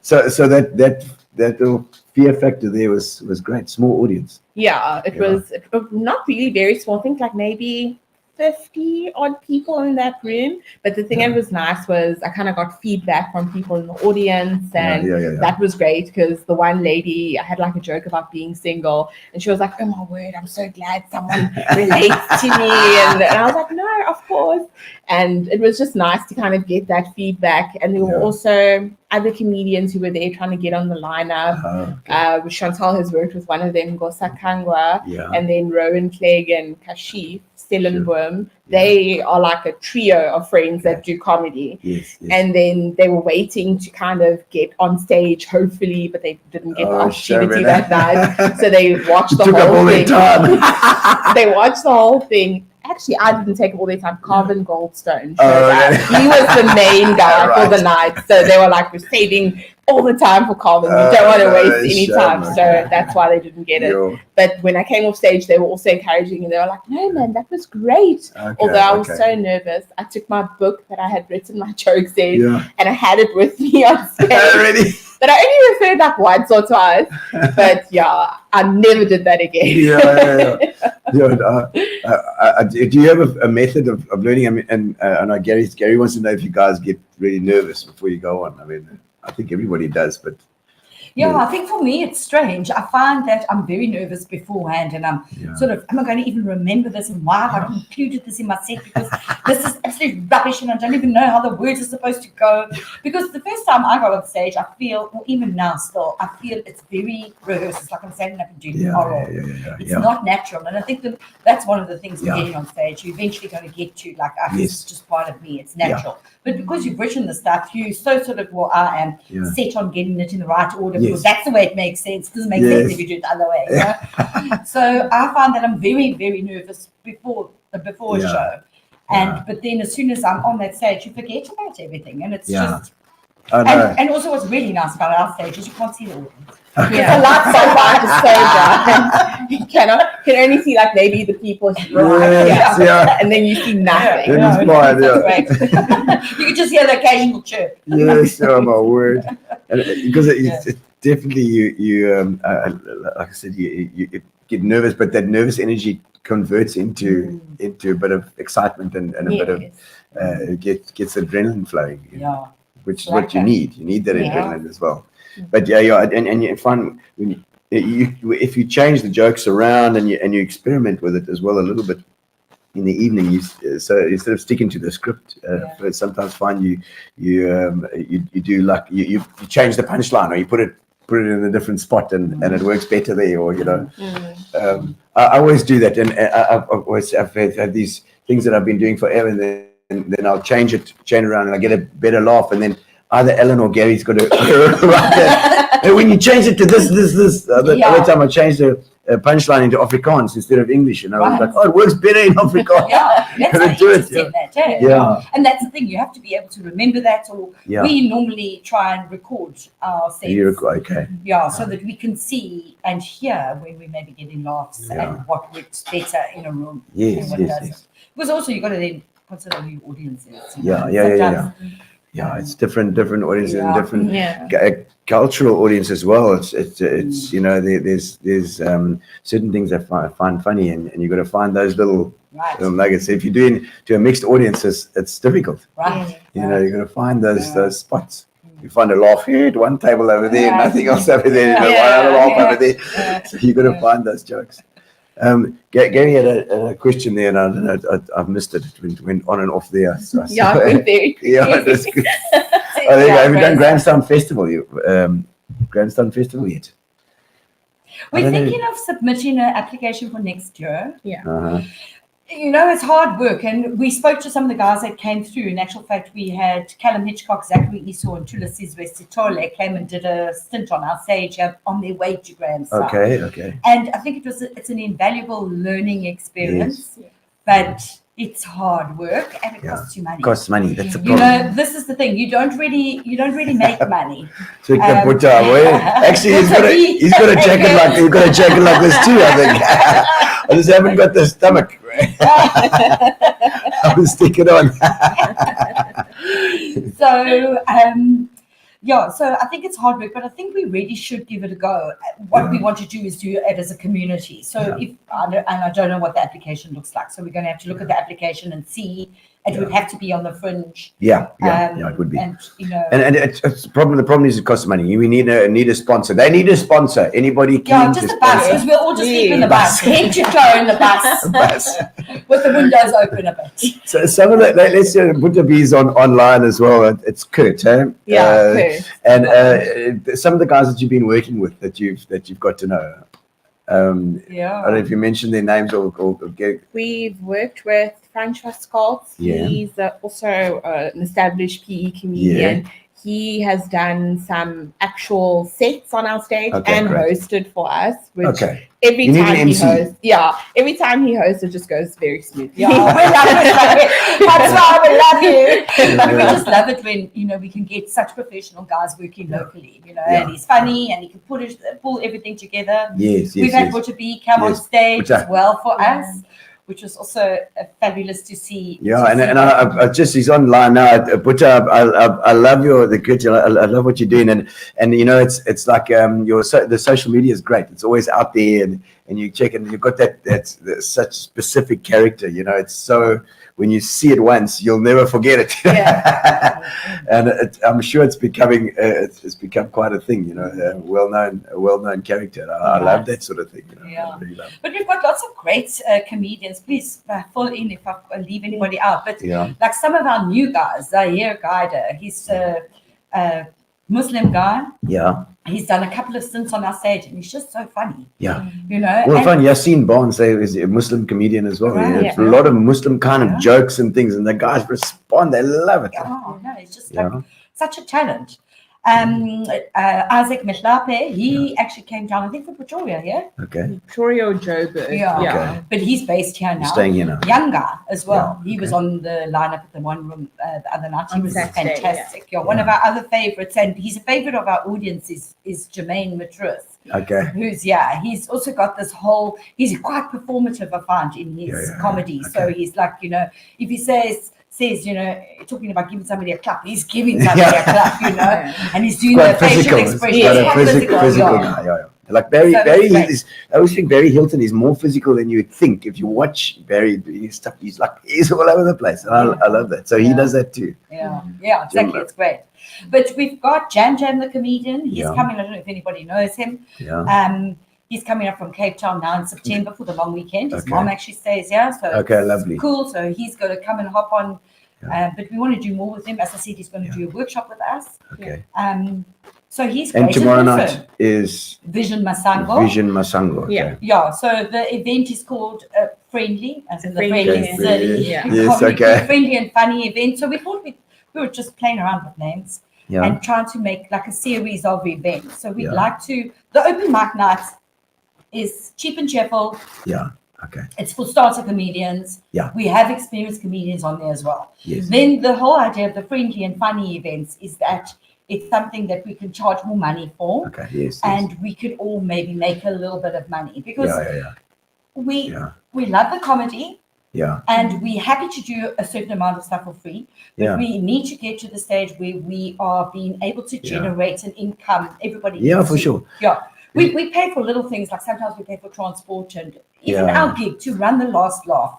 D: So that little fear factor there was great. Small audience.
F: Yeah, it was not really very small. I think like maybe 50 odd people in that room. But the thing that was nice was I kind of got feedback from people in the audience, and that was great because the one lady, I had like a joke about being single, and she was like, oh my word, I'm so glad someone relates to me. And I was like, no, of course. And it was just nice to kind of get that feedback. And there were also other comedians who were there trying to get on the lineup. Chantal has worked with one of them, Gosa Kangwa, and then Rowan Clegg and Kashif Stellenboom. They are like a trio of friends that do comedy. Yes. And then they were waiting to kind of get on stage, hopefully, but they didn't get the opportunity that night. So they watched the whole thing. They watched the whole thing. Actually, I didn't take all their time. Carvin Goldstone. He was the main guy for the night. So they were like, we're saving all the time for Carvin. We don't want to waste any time. So that's why they didn't get it. But when I came off stage, they were also encouraging, and they were like, no, man, that was great. Although I was so nervous, I took my book that I had written my jokes in, and I had it with me on stage. But I only referred like once or twice. But I never did that again.
D: Do you have a method of learning? I mean, and I know Gary wants to know if you guys get really nervous before you go on. I mean, I think everybody does, but
E: I think for me it's strange. I find that I'm very nervous beforehand, and I'm sort of, am I going to even remember this, and why have I included this in my set, because this is absolute rubbish and I don't even know how the words are supposed to go. Because the first time I got on stage, I feel, or even now still, I feel it's very rehearsed. It's like I'm standing up and doing oral. It's not natural, and I think that's one of the things with getting on stage. You're eventually going to get to like, this is just part of me. It's natural. But because you've written the stuff, you so sort of, I am set on getting it in the right order. Because that's the way it makes sense. It doesn't make sense if you do it the other way. You know? So I find that I'm very, very nervous before a show. But then as soon as I'm on that stage, you forget about everything. And it's just and also what's really nice about our stage is you can't see the audience. The lights so bright, it's so bright. You can only see like maybe the people and then you see nothing.
D: Great.
E: You can just hear the occasional chirp.
D: Yes, oh my word. And because it's definitely you like I said, you get nervous, but that nervous energy converts into a bit of excitement and a bit of gets adrenaline flowing. Which is what you need. You need that adrenaline as well. But and you find when if you change the jokes around and you experiment with it as well a little bit in the evening, so instead of sticking to the script, sometimes find you do like you change the punchline, or you put it in a different spot, and it works better there, or I always do that, and I've had these things that I've been doing forever, and then I'll change it around, and I get a better laugh, and then either Ellen or Gary's got to write that. And when you change it to this, the other time I changed the punchline into Afrikaans instead of English, and I was like, oh, it works better in Afrikaans.
E: That's
D: do it.
E: that, and that's the thing, you have to be able to remember that, or we normally try and record our sets.
D: Okay.
E: So that we can see and hear when we may be getting laughs and what works better in a room.
D: Yes.
E: Because also you've got to then consider who your audience is.
D: Yeah, it's different audiences and different cultural audience as well. It's there's certain things I find funny, and you've got to find those little nuggets. If you're doing to a mixed audience, it's difficult.
E: Right.
D: You've got to find those spots. You find a laugh here at one table over there, nothing else over there, one other laugh over there. So you've got to find those jokes. Gary had a question there, and I don't know, I've missed it. It went on and off there. So
F: Very
D: that's good. Have you done Grandstand Festival? Grandstand Festival yet?
E: We're thinking of submitting an application for next year.
D: Uh-huh.
E: It's hard work, and we spoke to some of the guys that came through. In actual fact, we had Callum Hitchcock, Zachary Esau, and Tula Sizwe Sitole came and did a stint on our stage on their way to Grandstand.
D: Okay.
E: And I think it's an invaluable learning experience, but it's hard work and it costs you money.
D: Costs money. That's the problem.
E: This is the thing. You don't really make money.
D: So actually, he's got a jacket like this too, I think. I just haven't got the stomach. I will stick it on.
E: So I think it's hard work, but I think we really should give it a go. What we want to do is do it as a community. So I don't know what the application looks like. So we're going to have to look at the application and see. It would have to be on the fringe.
D: It would be.
E: And
D: it's the problem. The problem is it costs money. We need a sponsor. They need a sponsor. Anybody can.
E: Just a bus, because we'll all just sleep in the bus. Head to toe in the bus. With the windows open a bit.
D: So some of the let's say Butabees online as well. It's Kurt, Kurt. And some of the guys that you've been working with that you've got to know. I don't know if you mentioned their names or
F: We've worked with Francois Scholz. He's also an established PE comedian. He has done some actual sets on our stage and hosted for us. Which every time he hosts, it just goes very smoothly.
E: We love it. That's why we love you. But we just love it when we can get such professional guys working locally. And he's funny and he can pull everything together. We've had Butterbee come on stage as well for us, which was also fabulous to see.
D: And I just he's online now. I love I love what you're doing, and it's like the social media is great. It's always out there, and you check, and you've got that's such specific character. It's so when you see it once, you'll never forget it. And I'm sure it's becoming it's become quite a thing. A well-known character. I love that sort of thing. I really love it.
E: But we've got lots of great comedians. Please fill in if I leave anybody out. But like some of our new guys, Zahir Gqeberha, he's a Muslim guy. He's done a couple of stints on our stage, and he's just so funny.
D: Well, fun. Yassine Barnes is a Muslim comedian as well. A lot of Muslim kind of jokes and things, and the guys respond. They love it.
E: It's just like such a talent. Isaac Mehlape, he actually came down, I think, from Pretoria,
F: Pretoria or Joburg.
E: But he's based here now.
D: He's staying here now.
E: Young guy as well. He was on the lineup at the one room the other night. He was
F: Saturday,
E: fantastic. One of our other favorites, and he's a favorite of our audience, is Jermaine Matrus. Who's he's also got this whole, he's quite performative, I find, in his comedy. So he's like, if he says, talking about giving somebody a clap, he's giving somebody a clap, and he's doing the facial expression.
D: Physical guy. Like Barry,
E: So
D: Barry
E: great.
D: is. I always think Barry Hilton is more physical than you would think. If you watch Barry do his stuff, he's all over the place. And I love that. So he does that too.
E: Yeah, exactly. It's great. But we've got Jam the comedian. He's coming. I don't know if anybody knows him.
D: Yeah.
E: He's coming up from Cape Town now in September for the long weekend. His
D: Okay.
E: mom actually stays here, so
D: Okay,
E: it's
D: lovely.
E: cool. So he's going to come and hop on. But we want to do more with him. As I said, he's going to do a workshop with us.
D: Okay.
E: So he's
D: And
E: great.
D: tomorrow
E: also
D: night is
E: Vision Masango.
D: Vision Masango. Okay.
F: Yeah.
E: Yeah, so the event is called Friendly, as in the
F: Friendly,
E: friendly
F: yeah.
E: silly,
F: Yeah.
D: Yes,
E: comedy,
D: okay.
E: friendly and funny event. So we thought we were just playing around with names and trying to make like a series of events. So we'd like to, the open mic night is cheap and cheerful.
D: Yeah. Okay.
E: It's for starter comedians.
D: Yeah.
E: We have experienced comedians on there as well.
D: Yes.
E: Then the whole idea of the friendly and funny events is that it's something that we can charge more money for.
D: Okay. Yes.
E: And we could all maybe make a little bit of money because we love the comedy
D: Yeah.
E: and we're happy to do a certain amount of stuff for free. But
D: Yeah.
E: we need to get to the stage where we are being able to generate an income. Everybody
D: Yeah,
E: needs
D: for
E: to-
D: sure.
E: Yeah. We pay for little things, like sometimes we pay for transport, and even
D: Yeah.
E: our gig to run the last laugh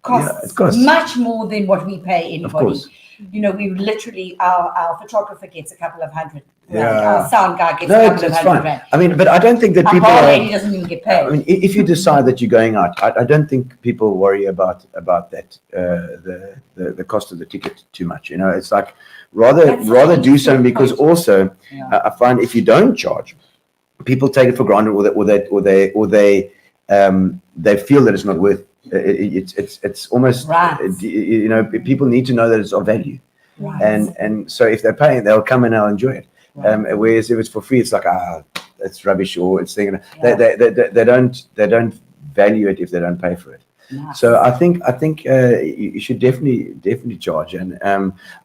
E: costs,
D: it costs.
E: much more than what we pay anybody.
D: course.
E: You know, we literally, our photographer gets a couple of $100.
D: Yeah.
E: Our sound guy gets
D: No,
E: a couple of
D: it's
E: $100.
D: fine. I mean, but I don't think that
E: Our
D: people
E: bar
D: are.
E: lady doesn't even get paid.
D: I mean, if you decide that you're going out, I don't think people worry about that the cost of the ticket too much. You know, it's like rather
E: That's
D: do
E: interesting
D: something because
E: point.
D: also
E: Yeah.
D: I find if you don't charge, people take it for granted they feel that it's not worth. It's almost
E: Right.
D: you know, people need to know that it's of value.
E: Right.
D: And so if they're paying, they'll come and they'll enjoy it.
E: Right.
D: Whereas if it's for free, it's like it's rubbish, or it's thinking
E: Yeah.
D: they don't value it if they don't pay for it.
E: Nice.
D: So I think you should definitely charge. And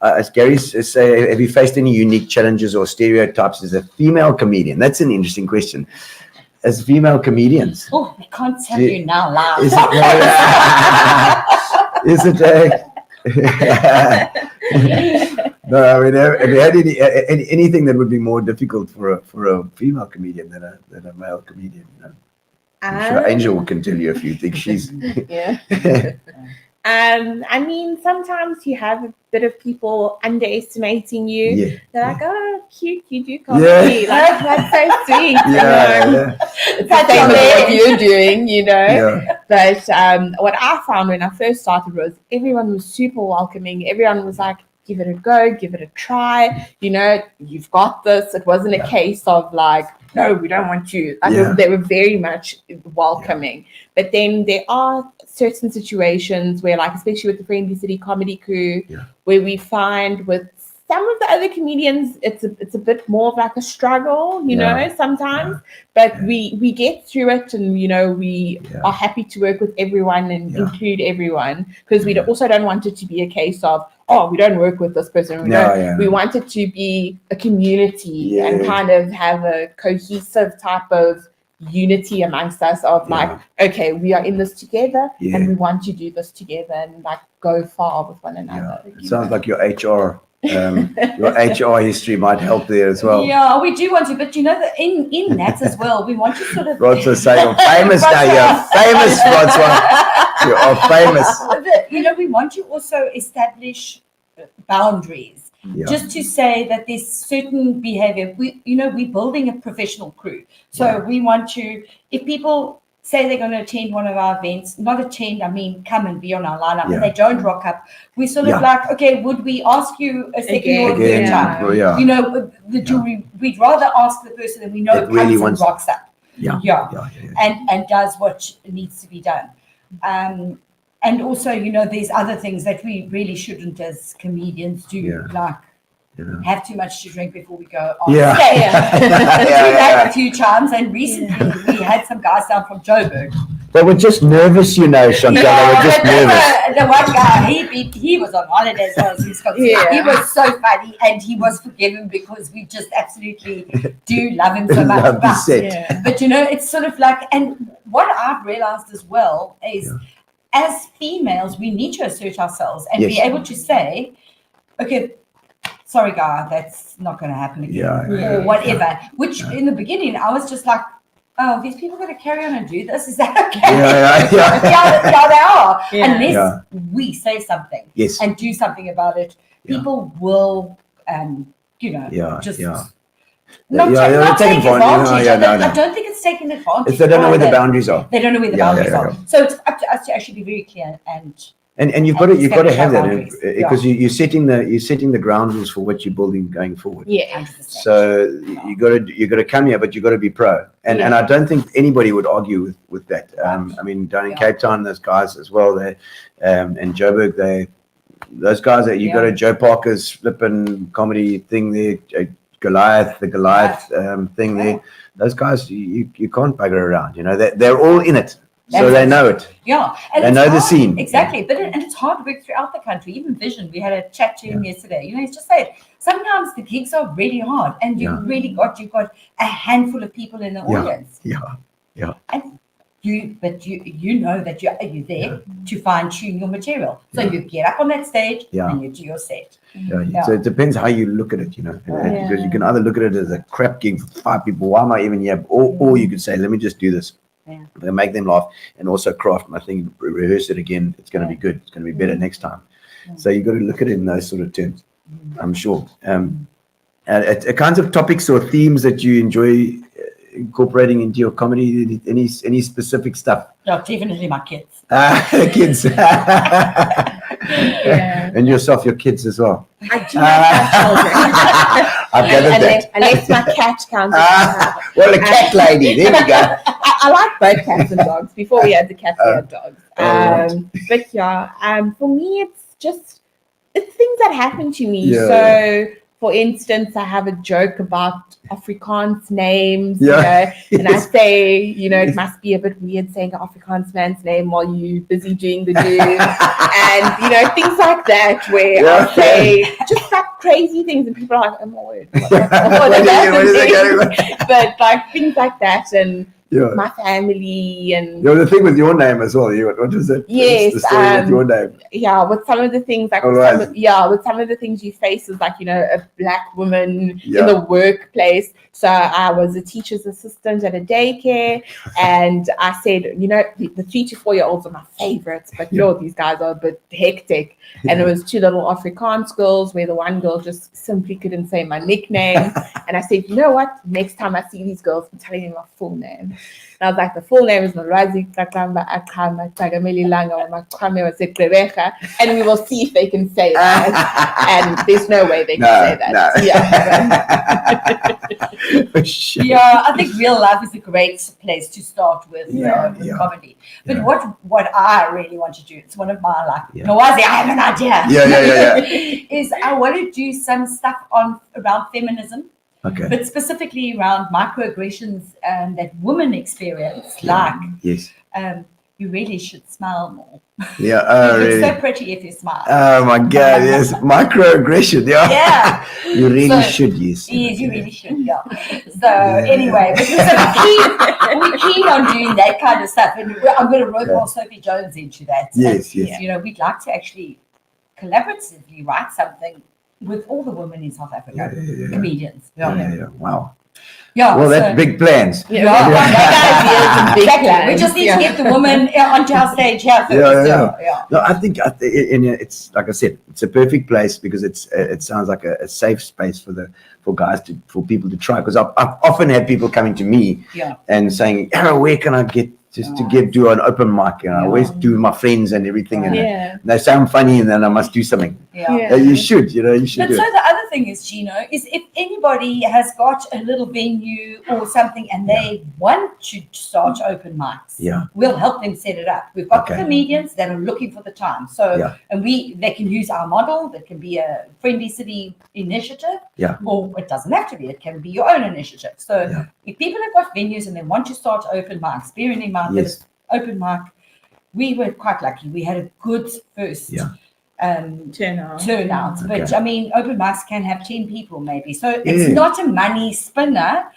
D: as Gary say, have you faced any unique challenges or stereotypes as a female comedian? That's an interesting question. As female comedians,
E: Oh, we can't tell
D: Do-
E: you now live.
D: is it? No, I mean, have you had anything that would be more difficult for a female comedian than a male comedian? You know? I'm sure Angel can tell you a few things. She's
F: Yeah. I mean, sometimes you have a bit of people underestimating you.
D: Yeah.
F: They're like, "Oh, cute, you do comedy.
D: Yeah.
F: Like, that's so sweet."
D: yeah,
F: You know?
D: yeah,
F: It's the same as what you're doing, you know.
D: yeah.
F: But what I found when I first started was everyone was super welcoming. Everyone was like, "Give it a go, give it a try. You know, you've got this." It wasn't a case of like, "No, we don't want you." Like,
D: Yeah.
F: they were very much welcoming. But then there are certain situations where, like, especially with the Friendly City Comedy Crew, where we find with some of the other comedians, it's a bit more of like a struggle, you know, sometimes. But we get through it, and you know, we are happy to work with everyone and include everyone, because we also don't want it to be a case of, oh, we don't work with this person. We want it to be a community and kind of have a cohesive type of unity amongst us of like, okay, we are in this together and we want to do this together and like go far with one another.
D: It sounds like your HR history might help there as well.
E: Yeah, we do want to, but you know that in that as well, we want to sort of.
D: Rod's saying, "I'm famous now. You're famous, Rod's. You are famous."
E: You know, we want to also establish boundaries. Just to say that there's certain behavior. We're building a professional crew. So we want to, if people say they're going to attend one of our events, not attend, I mean, come and be on our lineup, and they don't rock up, we sort of like, okay, would we ask you a second or a third time?
D: Yeah.
E: You know, the jury, we'd rather ask the person that we know
D: That really
E: comes and rocks up.
D: Yeah.
E: And does what needs to be done. And also, you know, there's other things that we really shouldn't as comedians do, like have too much to drink before we go on stage. We do that a few times, and recently we had some guys down from Joburg.
D: They were just nervous, you know, Chantal. They were just nervous.
E: The one guy, he was on holiday as well as he's got. He was so funny, and he was forgiven because we just absolutely do love him so much.
D: Love the set.
E: But you know, it's sort of like, and what I've realized as well is, as females, we need to assert ourselves and be able to say, okay, sorry, guy, that's not going to happen again, or whatever. Which in the beginning, I was just like, oh, these people got to carry on and do this. Is that okay?
D: Yeah.
E: Yeah, they are.
F: Yeah.
E: Unless we say something
D: Yes.
E: and do something about it, people will, just not take advantage. I don't think it's taking advantage.
D: If they don't know where the boundaries are.
E: They don't know where the boundaries are. So it's up to us to actually be very clear
D: And you've got to have that because
E: Yeah.
D: you're setting the ground rules for what you're building going forward.
F: Yeah.
E: 100%.
D: So you got to come here, but you got to be pro. And I don't think anybody would argue with that. I mean, down in Cape Town, those guys as well. They and Joburg, those guys that you got to Joe Parker's flipping comedy thing there, Goliath thing there. Those guys, you can't bugger around. You know, they're all in it. So they know it.
E: Yeah. And
D: they know the scene.
E: Exactly. And it's hard work throughout the country. Even Vision, we had a chat to him yesterday. You know, he's just said sometimes the gigs are really hard and you've got a handful of people in the audience.
D: Yeah.
E: And you know that you're there to fine tune your material. So you get up on that stage and you do your set.
D: Yeah. So it depends how you look at it, you know, because you can either look at it as a crap gig for 5 people. Why am I even here? Or you could say, let me just do this.
E: Yeah.
D: They make them laugh and also craft my thing, rehearse it again. It's going to be good. It's going to be better next time. So you got to look at it in those sort of terms, I'm sure. Kinds of topics or themes that you enjoy incorporating into your comedy, any specific stuff?
E: No, definitely my kids.
D: The kids. And yourself, your kids as well.
F: I do not have children.
D: I've gathered that.
F: Unless my cat counts.
D: Well, a cat lady. There we go.
F: I like both cats and dogs. Before we had the cats, we had dogs. But for me, it's things that happen to me.
D: Yeah.
F: So, for instance, I have a joke about Afrikaans names, you know, and I say, you know, it must be a bit weird saying an Afrikaans man's name while you're busy doing the do, and you know, things like that, where I say just like crazy things, and people are like, "Oh my word!" But like things like that, and my family, and
D: the thing with your name as well. What was it?
F: Yes,
D: the story with your name.
F: Yeah, with some of the things like with some of the things you face is like, you know, a black woman in the workplace. So I was a teacher's assistant at a daycare, and I said, you know, the 3 to 4 year olds are my favorites, but these guys are a bit hectic. And it was 2 little Afrikaans girls where the one girl just simply couldn't say my nickname. And I said, you know what? Next time I see these girls, I'm telling them my full name. And I was like, the full name is Nolwazi, Gqeberha, and we will see if they can say that. And there's no way they can say that.
D: No.
E: Yeah, I think real life is a great place to start with comedy. But what I really want to do, it's one of my Nolwazi, I have an idea. Is I want to do some stuff around feminism.
D: Okay.
E: But specifically around microaggressions that women experience, you really should smile more.
D: Yeah,
E: you
D: really.
E: look so pretty if you smile.
D: Oh my God, yes, microaggression. Yeah, you really should. Yes,
E: you really should. Yeah. So anyway, we're keen on doing that kind of stuff, and I'm going to rope more Sophie Jones into that.
D: Yes.
E: You know, we'd like to actually collaboratively write something with all the women in South Africa, comedians.
D: Wow.
E: Yeah,
D: well, that's big plans.
E: We just need to get the woman onto our stage here first.
D: No, I think it's like I said, it's a perfect place because it sounds like a safe space for people to try. Because I've often had people coming to me and saying, "Oh, where can I get to do an open mic?" And I always do with my friends and everything, and they say I'm funny, and then I must do something. You should do
E: But
D: it.
E: So the other thing is, Gino, is if anybody has got a little venue or something and they want to start open mics, we'll help them set it up. We've got the comedians that are looking for the time. So and they can use our model. That can be a Friendly City initiative, or it doesn't have to be. It can be your own initiative. So if people have got venues and they want to start open mics, bearing in mind that open mic, we were quite lucky. We had a good first turnout. But I mean, open mics can have 10 people maybe. So it's not a money spinner,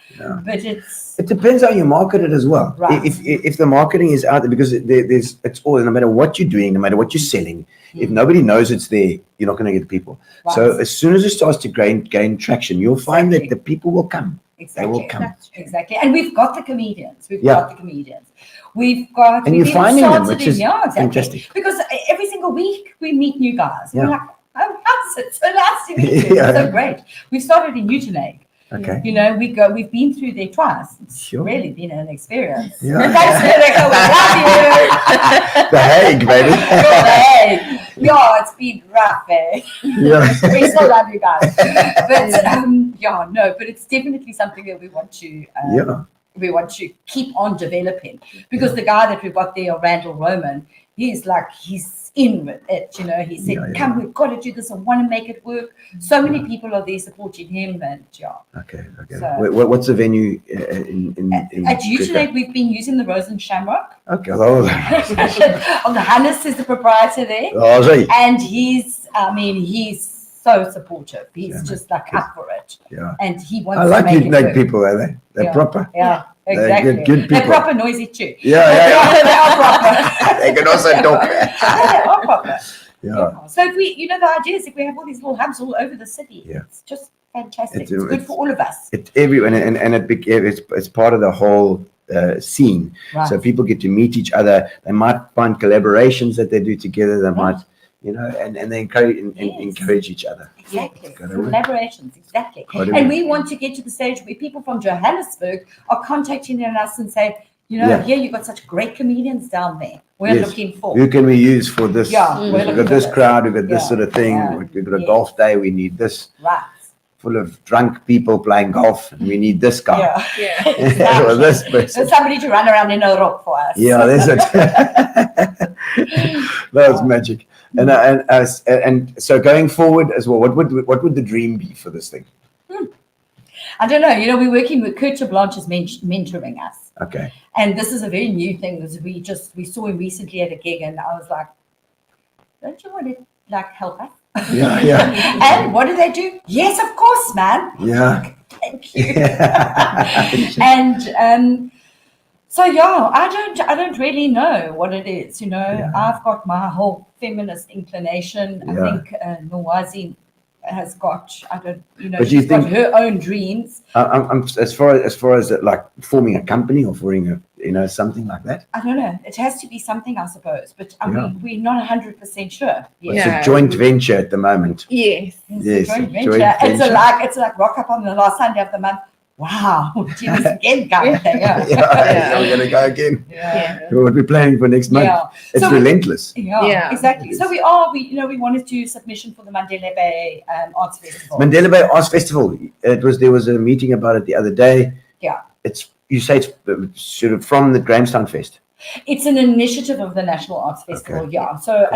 E: but it
D: depends how you market it as well.
E: Right.
D: If the marketing is out there, because it's all, no matter what you're doing, no matter what you're selling, if nobody knows it's there, you're not going to get the people. Right. So as soon as it starts to gain traction, you'll find that the people will come. They will
E: Exactly.
D: come.
F: That's true.
E: Exactly. And we've got the comedians. We've
D: Yeah.
E: got the comedians. We've got.
D: And
E: we've
D: you're finding them,
E: started
D: which is
E: exactly.
D: fantastic.
E: Because every single week we meet new guys.
D: Yeah.
E: We're like, oh, how's it? So nice to meet you.
D: Yeah.
E: It's so great. We've started in Newton.
D: Okay.
E: You know, we've been through there twice. It's
D: Sure.
E: really been an experience.
D: Yeah.
E: Thanks, Rebecca. We love you.
D: The Hague, baby.
E: You're the Hague. Yeah, it's been rough, eh?
D: Yeah.
E: We still love you guys. But it's definitely something that we want to keep on developing, because the guy that we've got there, Randall Roman, he's in with it, you know. He said, come, we've got to do this, I want to make it work. So many people are there supporting him, and
D: Okay.
E: So-
D: What's the venue in
E: at Utilate, we've been using the Rose and Shamrock.
D: Okay.
E: On the Hannes is the proprietor there,
D: Oh, sorry.
E: and he's so supportive. He's just like up for it,
D: Yeah.
E: and he wants
D: I like
E: to make it
D: Utilate
E: work.
D: people, are they? They're
E: Yeah.
D: proper.
E: Yeah,
D: They're
E: exactly.
D: good
E: They're
D: people.
E: proper noisy too.
D: Yeah.
E: They are proper.
D: They can also talk.
E: They are proper.
D: Yeah.
E: So if we, the idea is if we have all these little hubs all over the city,
D: Yeah.
E: it's just fantastic.
D: It's-
E: It's good for all of us.
D: It's everyone, and it's part of the whole scene.
E: Right.
D: So people get to meet each other. They might find collaborations that they do together. They might, and they encourage each other.
E: Exactly.
D: Gotta work.
E: Collaborations, exactly.
D: Gotta
E: And
D: work.
E: we want to get to the stage where people from Johannesburg are contacting us and say,
D: Yeah.
E: here you've got such great comedians down there. We're
D: Yes.
E: looking for.
D: Who can we use for this?
E: Yeah, we're
D: We've
E: looking
D: got
E: for
D: this
E: this.
D: crowd. We've got this
E: Yeah.
D: sort of thing.
E: Yeah.
D: We've got a
E: Yes.
D: golf day. We need this
E: Right.
D: full of drunk people playing golf. And we need this guy.
E: Yeah.
F: Yeah.
D: Or this person.
E: There's somebody to run around in a rock for us.
D: Yeah, there's it. That was magic. And so going forward as well, what would the dream be for this thing?
E: I don't know. We're working with Kurt Blanche is mentoring us.
D: Okay.
E: And this is a very new thing, because we saw him recently at a gig, and I was like, don't you want to help us?
D: Yeah.
E: And what do they do? Yes, of course, man.
D: Yeah.
E: Thank you. And so I don't really know what it is. I've got my whole feminist inclination. I
D: Yeah.
E: think Nolwazi has got,
D: But you
E: she's got
D: think-
E: her own dreams.
D: I'm as far as like forming a company or forming something like that.
E: I don't know. It has to be something, I suppose, but
D: Yeah.
E: we're not 100% sure.
D: It's
F: Yeah.
D: a joint venture at the moment.
F: Yes.
E: It's
D: Yes,
E: a joint
D: a
E: venture.
D: joint
E: It's
D: venture.
E: it's like rock up on the last Sunday of the month. Wow, do this again, kind of thing.
D: Yeah,
E: Yeah.
D: we're gonna go again.
F: Yeah.
D: What we're planning for next month.
E: Yeah.
D: It's
E: So we-
D: relentless.
E: Yeah, exactly. So we want to do submission for the Mandela Bay Arts Festival.
D: Mandela Bay Arts Festival. There was a meeting about it the other day.
E: Yeah.
D: You say it's sort of from the Grahamstown Fest.
E: It's an initiative of the National Arts Festival,
D: Okay.
E: yeah. So,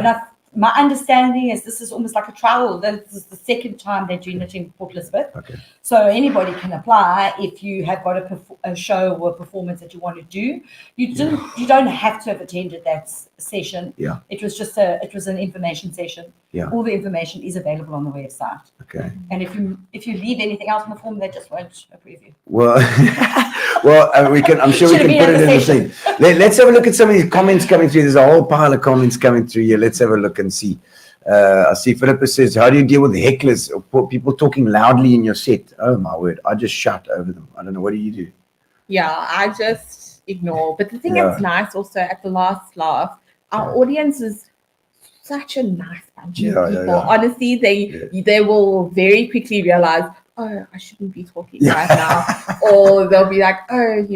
E: my understanding is this is almost like a trial. This is the second time they're doing it in Port Elizabeth.
D: Okay.
E: So anybody can apply if you have got a show or a performance that you want to do. You don't have to have attended that session.
D: Yeah.
E: It was just an information session.
D: Yeah.
E: All the information is available on the website.
D: Okay.
E: And if you leave anything else on the form, they just won't approve you.
D: Well, I'm sure we
E: Should
D: can
E: have
D: put
E: been
D: it
E: at
D: in
E: the
D: the thing. Let's have a look at some of these comments coming through. There's a whole pile of comments coming through here. Let's have a look and see. I see Philippa says, how do you deal with hecklers or people talking loudly in your set? Oh my word, I just shout over them. I don't know. What do you do?
F: Yeah, I just ignore. But the thing
D: Yeah.
F: that's nice also at the last laugh, our audience is such a nice bunch
D: Yeah,
F: of
D: yeah,
F: people.
D: yeah.
F: Honestly, they will very quickly realize, oh, I shouldn't be talking
D: Yeah.
F: right now. Or they'll be like, oh,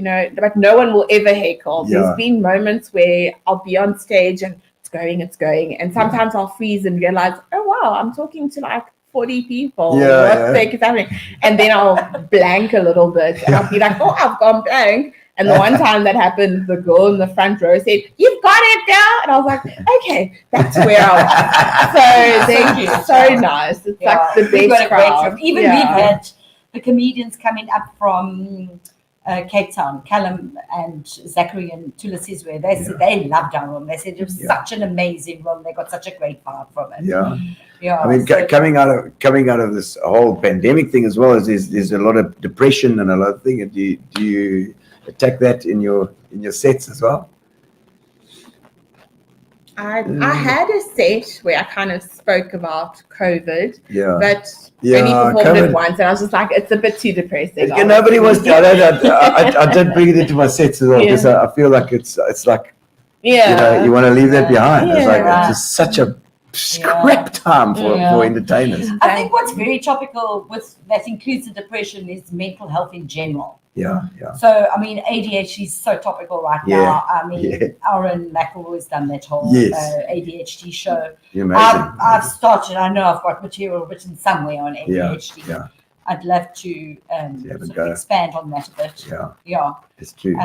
F: but no one will ever heckle.
D: Yeah.
F: There's been moments where I'll be on stage and it's going. And sometimes I'll freeze and realize, oh, wow, I'm talking to like 40 people.
D: Yeah,
F: What
D: yeah.
F: the heck is happening? And then I'll blank a little bit. And I'll be like, oh, I've gone blank. And the one time that happened, the girl in the front row said, you've got it now. And I was like, okay, that's where I was. So
E: Thank you.
F: so nice. It's like the
E: We've got
F: best
E: a great
F: crowd.
E: group. Even
F: Yeah.
E: we've had the comedians coming up from Cape Town, Callum and Zachary and Tulasizwe. They said they loved our room. They said it was such an amazing room. They got such a great vibe from it.
D: Yeah.
E: Yeah.
D: I mean,
E: so-
D: coming out of this whole pandemic thing as well, there's a lot of depression and a lot of things. Do you attack that in your sets as well?
F: I had a set where I kind of spoke about COVID,
D: Yeah.
F: but
D: Yeah,
F: only performed
D: COVID.
F: it once, and I was just like, it's a bit too depressing.
D: Nobody wants to. I did bring it into my sets as well because
F: Yeah.
D: I feel like it's like
F: Yeah.
D: you want to leave that behind. It's like
E: Yeah.
D: it's just such a crap time for entertainers.
E: I think what's very topical with that includes the depression is mental health in general.
D: Yeah.
E: So, I mean, ADHD is so topical right
D: Yeah,
E: now. I mean,
D: yeah.
E: Aaron McElroy's done that whole
D: Yes.
E: ADHD show.
D: You're amazing.
E: I've started, I know I've got material written somewhere on
D: Yeah,
E: ADHD.
D: yeah,
E: I'd love to
D: have a
E: sort
D: go.
E: of expand on that a bit.
D: yeah.
E: Yeah.
D: It's true.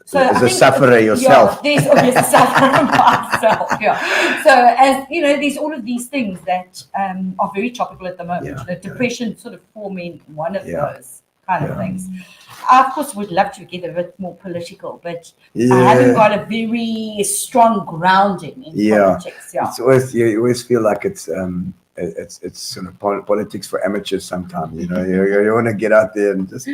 E: So
D: As
E: I
D: a
E: think-
D: sufferer yourself.
E: Yeah, there's obviously suffering myself. Yeah. So as you know, there's all of these things that are very topical at the moment.
D: Yeah,
E: The depression sort of forming one of
D: Yeah.
E: those kind of
D: Yeah.
E: things. I, of course, would love to get a bit more political, but
D: Yeah.
E: I haven't got a very strong grounding in politics. Yeah.
D: It's always you always feel like it's sort of politics for amateurs sometimes. You know, you want to get out there and just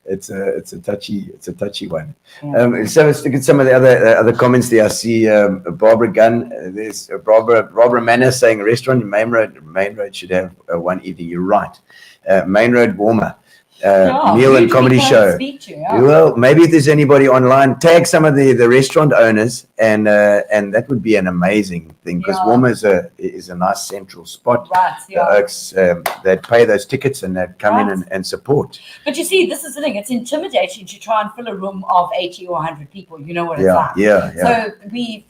D: it's a touchy one.
E: Yeah.
D: So let's look at some of the other comments there. I see Barbara Gunn. There's Barbara Manor saying a restaurant in Main Road should have one evening. You're right. Main Road Warmer.
E: Yeah,
D: Meal
E: who
D: and
E: do we
D: comedy
E: go and
D: show.
E: speak to? Yeah.
D: Well, maybe if there's anybody online, tag some of the restaurant owners, and that would be an amazing thing because
E: Yeah.
D: Warmer is a nice central spot.
E: Right.
D: The
E: Yeah.
D: Oaks, they'd pay those tickets and they'd come in
E: Right.
D: and support.
E: But you see, this is the thing. It's intimidating to try and fill a room of 80 or 100 people. You know what it's
D: Yeah,
E: like.
D: yeah.
E: So we've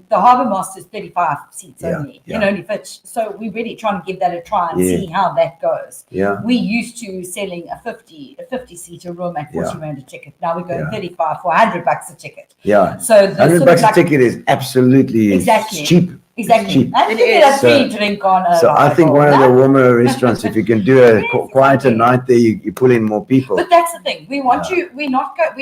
E: the Harbour Master's 35 seats
D: Yeah,
E: only.
D: yeah.
E: It only fits. So we're really trying to give that a try and
D: Yeah.
E: see how that goes.
D: Yeah.
E: We used to selling a 50 seater room at 40
D: Yeah.
E: rand a ticket. Now we're going
D: Yeah.
E: 35 for $100 a ticket.
D: Yeah.
E: So the
D: $100
E: sort of
D: a
E: like-
D: ticket is absolutely
E: Exactly.
D: cheap.
E: Exactly.
D: cheap.
E: And
F: It
E: you get a
F: is.
E: free drink on a
D: So I think one of the warmer restaurants, if you can do a quieter
E: exactly.
D: night there, you pull in more people.
E: But that's the thing. We want we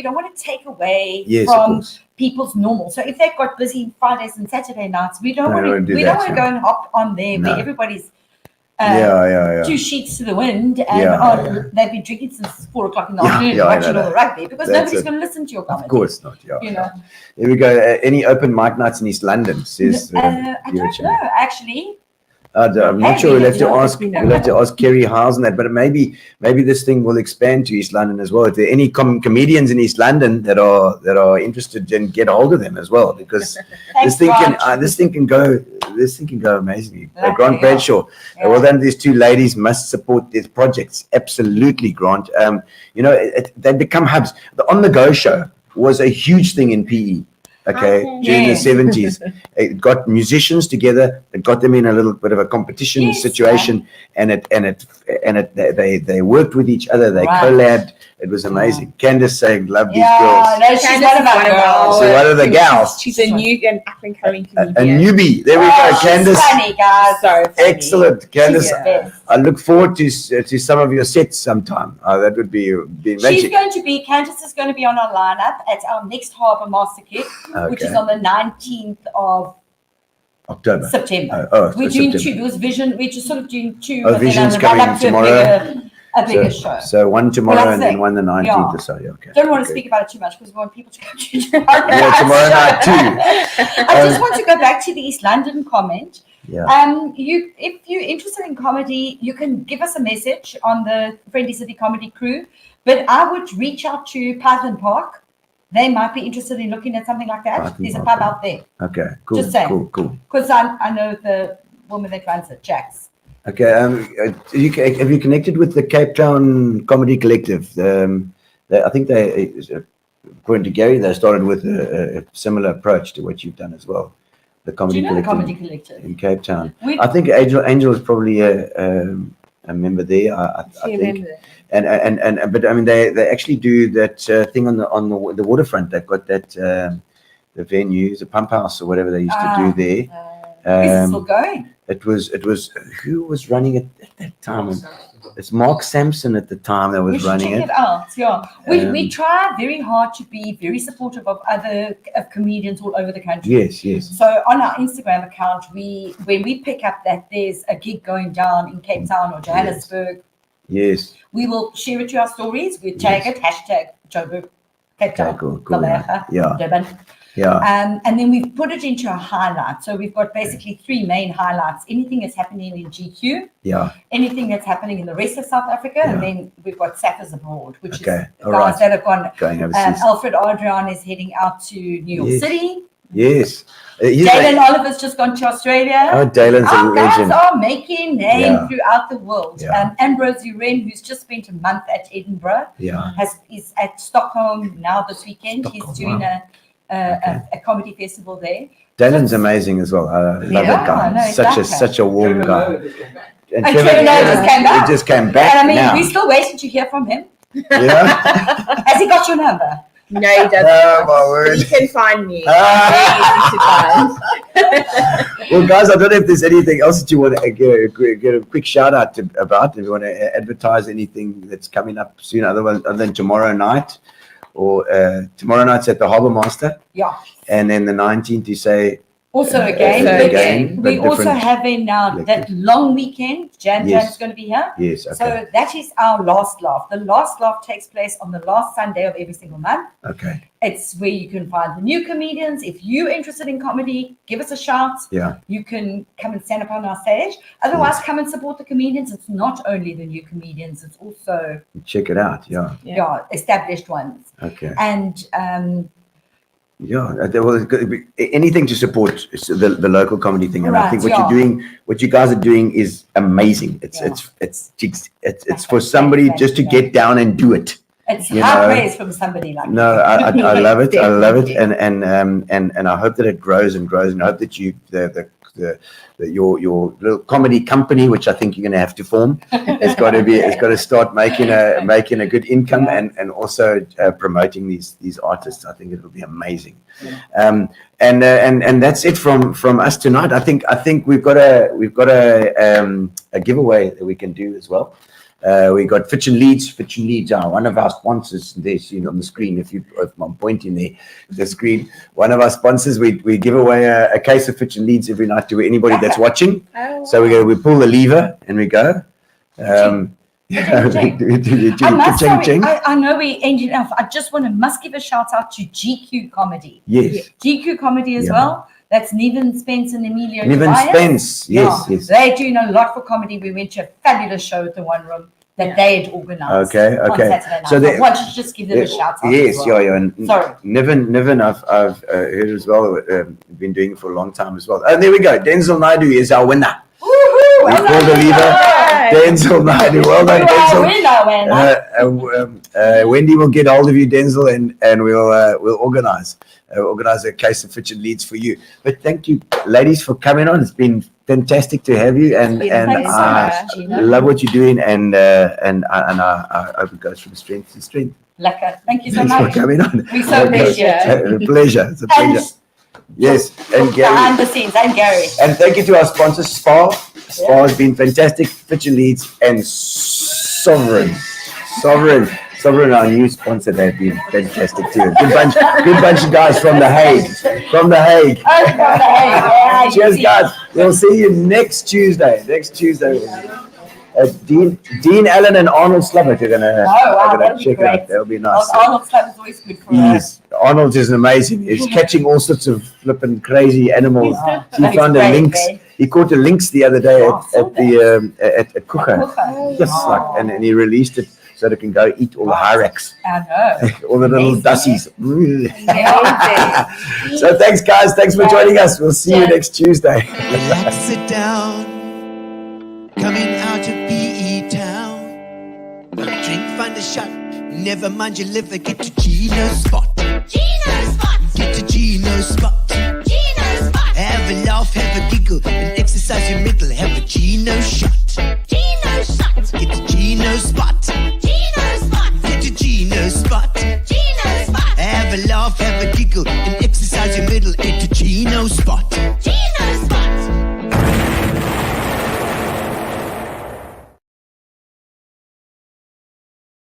E: don't want to take away
D: Yes, of
E: from
D: course.
E: people's normal. So if they've got busy Fridays and Saturday nights, we don't
D: No,
E: want
D: we
E: to
D: don't do
E: we
D: that,
E: don't want to
D: yeah.
E: go and hop on there
D: No.
E: where everybody's
D: Yeah.
E: two sheets to the wind and
D: Yeah.
E: they've been drinking since 4 o'clock in the
D: Yeah,
E: afternoon
D: yeah, I
E: watching
D: know
E: all the
D: that.
E: rugby because
D: That's
E: nobody's
D: it.
E: going to listen to your comedy.
D: Of course not. Yeah.
E: You know.
D: Here we go. Any open mic nights in East London? Says
E: I
D: Viewer
E: don't
D: Channel.
E: know actually.
D: I'm not
E: Hey,
D: sure. We'll have to
E: yeah,
D: ask.
E: we know.
D: We'll have to ask Kerry Howes and that. But maybe this thing will expand to East London as well. If there are any comedians in East London that are interested, then get hold of them as well because
E: Thanks,
D: this thing can go amazingly.
E: Like,
D: Grant
E: yeah.
D: Bradshaw.
E: Yeah.
D: Well done. These two ladies must support these projects. Absolutely, Grant. They become hubs. The On the Go show was a huge thing in PE. Okay, during
E: Yes.
D: the 70s, it got musicians together. It got them in a little bit of a competition
E: Yes,
D: situation, and they worked with each other. They
E: Right.
D: collabed. It was amazing. Candace saying, "Love these
E: Yeah,
D: girls."
E: no, she's
F: Candace
E: one of
F: is
E: our
F: one of
E: girls.
F: our-
D: So one of the gals,
F: She's a new and up and coming
D: a
F: comedian.
D: newbie. There we
E: Oh,
D: go,
E: she's
D: Candace.
E: funny, guys.
F: So funny.
D: Excellent, Candace.
E: She's the best.
D: I look forward to some of your sets sometime. That would be
E: She's
D: magic.
E: Candace is going to be on our lineup at our next Harbour Master Kit, which is
D: Okay.
E: on the 19th of
D: October.
E: September.
D: Oh,
E: We're doing
D: September.
E: two. There was Vision. We're just sort of doing two.
D: Oh,
E: but then
D: Vision's
E: I'll run
D: coming
E: up to
D: tomorrow.
E: A bigger show.
D: So one tomorrow
E: Well,
D: and
E: that's
D: then
E: it.
D: one the 19th
E: Yeah.
D: or so. Yeah, okay.
E: Don't want to
D: Okay.
E: speak about it too much because we want people to come to tomorrow.
D: Yeah, tomorrow night too.
E: I just want to go back to the East London comment.
D: Yeah.
E: If you're interested in comedy, you can give us a message on the Friendly City Comedy crew. But I would reach out to Python Park. They might be interested in looking at something like that.
D: Python
E: There's a
D: Park,
E: pub out there.
D: Okay. Cool.
E: Just saying.
D: Cool.
E: Because I know the woman that runs it, Jax.
D: Okay. Have you connected with the Cape Town Comedy Collective? I think according to Gary, they started with a similar approach to what you've done as well. The
E: Do
D: Comedy
E: you know the
D: Collective
E: Comedy Collective?
D: in Cape Town.
E: We-
D: I think Angel is probably a member there. I think. And but I mean they actually do that thing on the waterfront. They've got that the venue, the pump house or whatever they used to do there.
E: Is it still going?
D: It was who was running it at that time? It's Mark Sampson at the time that
E: We
D: was
E: should
D: running
E: check
D: it.
E: it out. Yeah, we
D: Um,
E: try very hard to be very supportive of other comedians all over the country.
D: Yes.
E: So on our Instagram account, when we pick up that there's a gig going down in Cape Town or Johannesburg,
D: Yes.
E: we will share it to our stories. We tag it, hashtag Joburg, Cape Town,
D: Cool.
E: Gqeberha,
D: Yeah.
E: Durban.
D: Yeah.
E: And then we've put it into a highlight. So we've got basically 3 main highlights. Anything that's happening in GQ,
D: Yeah.
E: anything that's happening in the rest of South Africa,
D: Yeah.
E: and then we've got Sappers Abroad, which
D: Okay,
E: is
D: all
E: guys
D: right.
E: that have gone.
D: Going overseas.
E: Alfred Adrian is heading out to New York
D: Yes.
E: City.
D: Yes. He's
E: Dalen
D: like-
E: Oliver's just gone to Australia.
D: Oh, Dalen's a
E: Our guys
D: legend.
E: are making name
D: Yeah.
E: throughout the world.
D: Yeah.
E: Ambrose Uren, who's just spent a month at Edinburgh,
D: Yeah.
E: is at Stockholm now this weekend.
D: Stockholm,
E: He's doing
D: wow.
E: a comedy festival there.
D: Dalen's amazing as well. I love
E: Yeah,
D: that guy.
E: no,
D: Such a warm guy. And
E: Trevor Noah just came back.
D: He just came back
E: And I mean,
D: now.
E: we're still waiting to hear from him.
D: Yeah.
E: Has he got your number?
F: No, he doesn't.
D: Oh, my word.
F: You can find me.
D: Ah.
F: Very easy to find.
D: Well, guys, I don't know if there's anything else that you want to get a quick shout out about. If you want to advertise anything that's coming up soon, other than tomorrow night, or tomorrow night's at the Harbour Master,
E: Yeah.
D: and then the 19th you say
E: Also again,
D: but
E: we also
D: different
E: having now that
D: collective.
E: long weekend. Jan
D: Yes.
E: is going to be here.
D: yes, okay,
E: So that is our last laugh. The last laugh takes place on the last Sunday of every single month.
D: okay,
E: It's where you can find the new comedians. If you're interested in comedy, give us a shout.
D: yeah,
E: You can come and stand up on our stage. Otherwise, come and support the comedians. It's not only the new comedians, it's also
D: check it out, yeah,
E: established ones.
D: okay,
E: And
D: anything to support the local comedy thing, and I
E: Right,
D: think
E: yeah.
D: what you guys are doing is amazing. It's
E: That's
D: for somebody
E: fantastic,
D: just to
E: yeah.
D: get down and do it.
E: it's
D: You
E: high
D: know,
E: praise from somebody like
D: No,
E: you.
D: I love it. I love it,
F: Definitely.
D: and I hope that it grows and grows, and I hope that your little comedy company, which I think you're going to have to form, it's got to start making a good income, and also promoting these artists. I think it will be amazing. And that's it from us tonight. I think we've got a giveaway that we can do as well. We got Fitch and Leeds. Fitch and Leeds are one of our sponsors. There, seen on the screen. If I'm pointing there, the screen. One of our sponsors. We give away a case of Fitch and Leeds every night to anybody that's watching.
F: Oh,
D: So we pull the lever and we go.
E: I know we ended off. I just must give a shout out to GQ Comedy.
D: Yes.
E: GQ Comedy as
D: Yeah.
E: well. That's Niven Spence and Emilio.
D: Niven
E: Tobias.
D: Spence. Yes.
E: Yeah.
D: Yes.
E: They're doing a lot for comedy. We went to a fabulous show at the One Room that they had organized.
D: Okay,
E: On
D: okay.
E: Saturday night.
D: So
E: So
D: they-
E: I wanted to just give them a shout out.
D: Yes,
E: as well.
D: yeah. And
E: Sorry.
D: Niven, I've heard as well. Been doing it for a long time as well. And there we go. Denzel Naidu is our winner.
E: Woohoo!
D: We pulled the lever. Denzel Naidu. Well done, Denzel. Wendy will get hold of you, Denzel, and we'll organize a case of Fitch and Leeds for you. But thank you, ladies, for coming on. It's been fantastic to have you, and
E: Thanks so
D: I
E: much, Gino.
D: love what you're doing, and I hope it goes from strength to strength.
E: Lekker. Thank you so
D: Thanks
E: much.
D: for coming on.
E: We so appreciate it.
D: A pleasure. It's a
E: And
D: pleasure. Yes, and
E: behind
D: Gary.
E: the scenes, I'm Gary.
D: And thank you to our sponsor, Spa. Spa has been fantastic. Fitch and Leeds and Sovereign, our new sponsor. They've been fantastic too. Good bunch of guys from The Hague. Cheers, guys. We'll see you next Tuesday. Dean Allen and Arnold Slubbert are gonna
E: that'll be
D: check it
E: great.
D: out. That'll be nice.
E: Arnold Slab is always good for us.
D: Arnold is amazing. He's catching all sorts of flipping crazy animals. He
E: He's
D: found a
E: great,
D: lynx.
E: eh?
D: He caught a lynx the other day
E: Oh,
D: at Kruger.
E: Kruger.
D: Yes, and he released it so that it can go eat all the hyrax,
E: I know.
D: all the little
E: Amazing.
D: dussies.
E: Amazing.
D: So thanks, guys. Thanks for joining us. We'll see you
E: Yeah.
D: next Tuesday.
A: Relax, sit down. Coming out of PE town. Have a drink, find a shot. Never mind your liver, get to Gino's spot.
B: Gino spot.
A: Get to Gino's spot.
B: Gino spot.
A: Have a laugh, have a giggle, and exercise your middle. Have a Gino shot.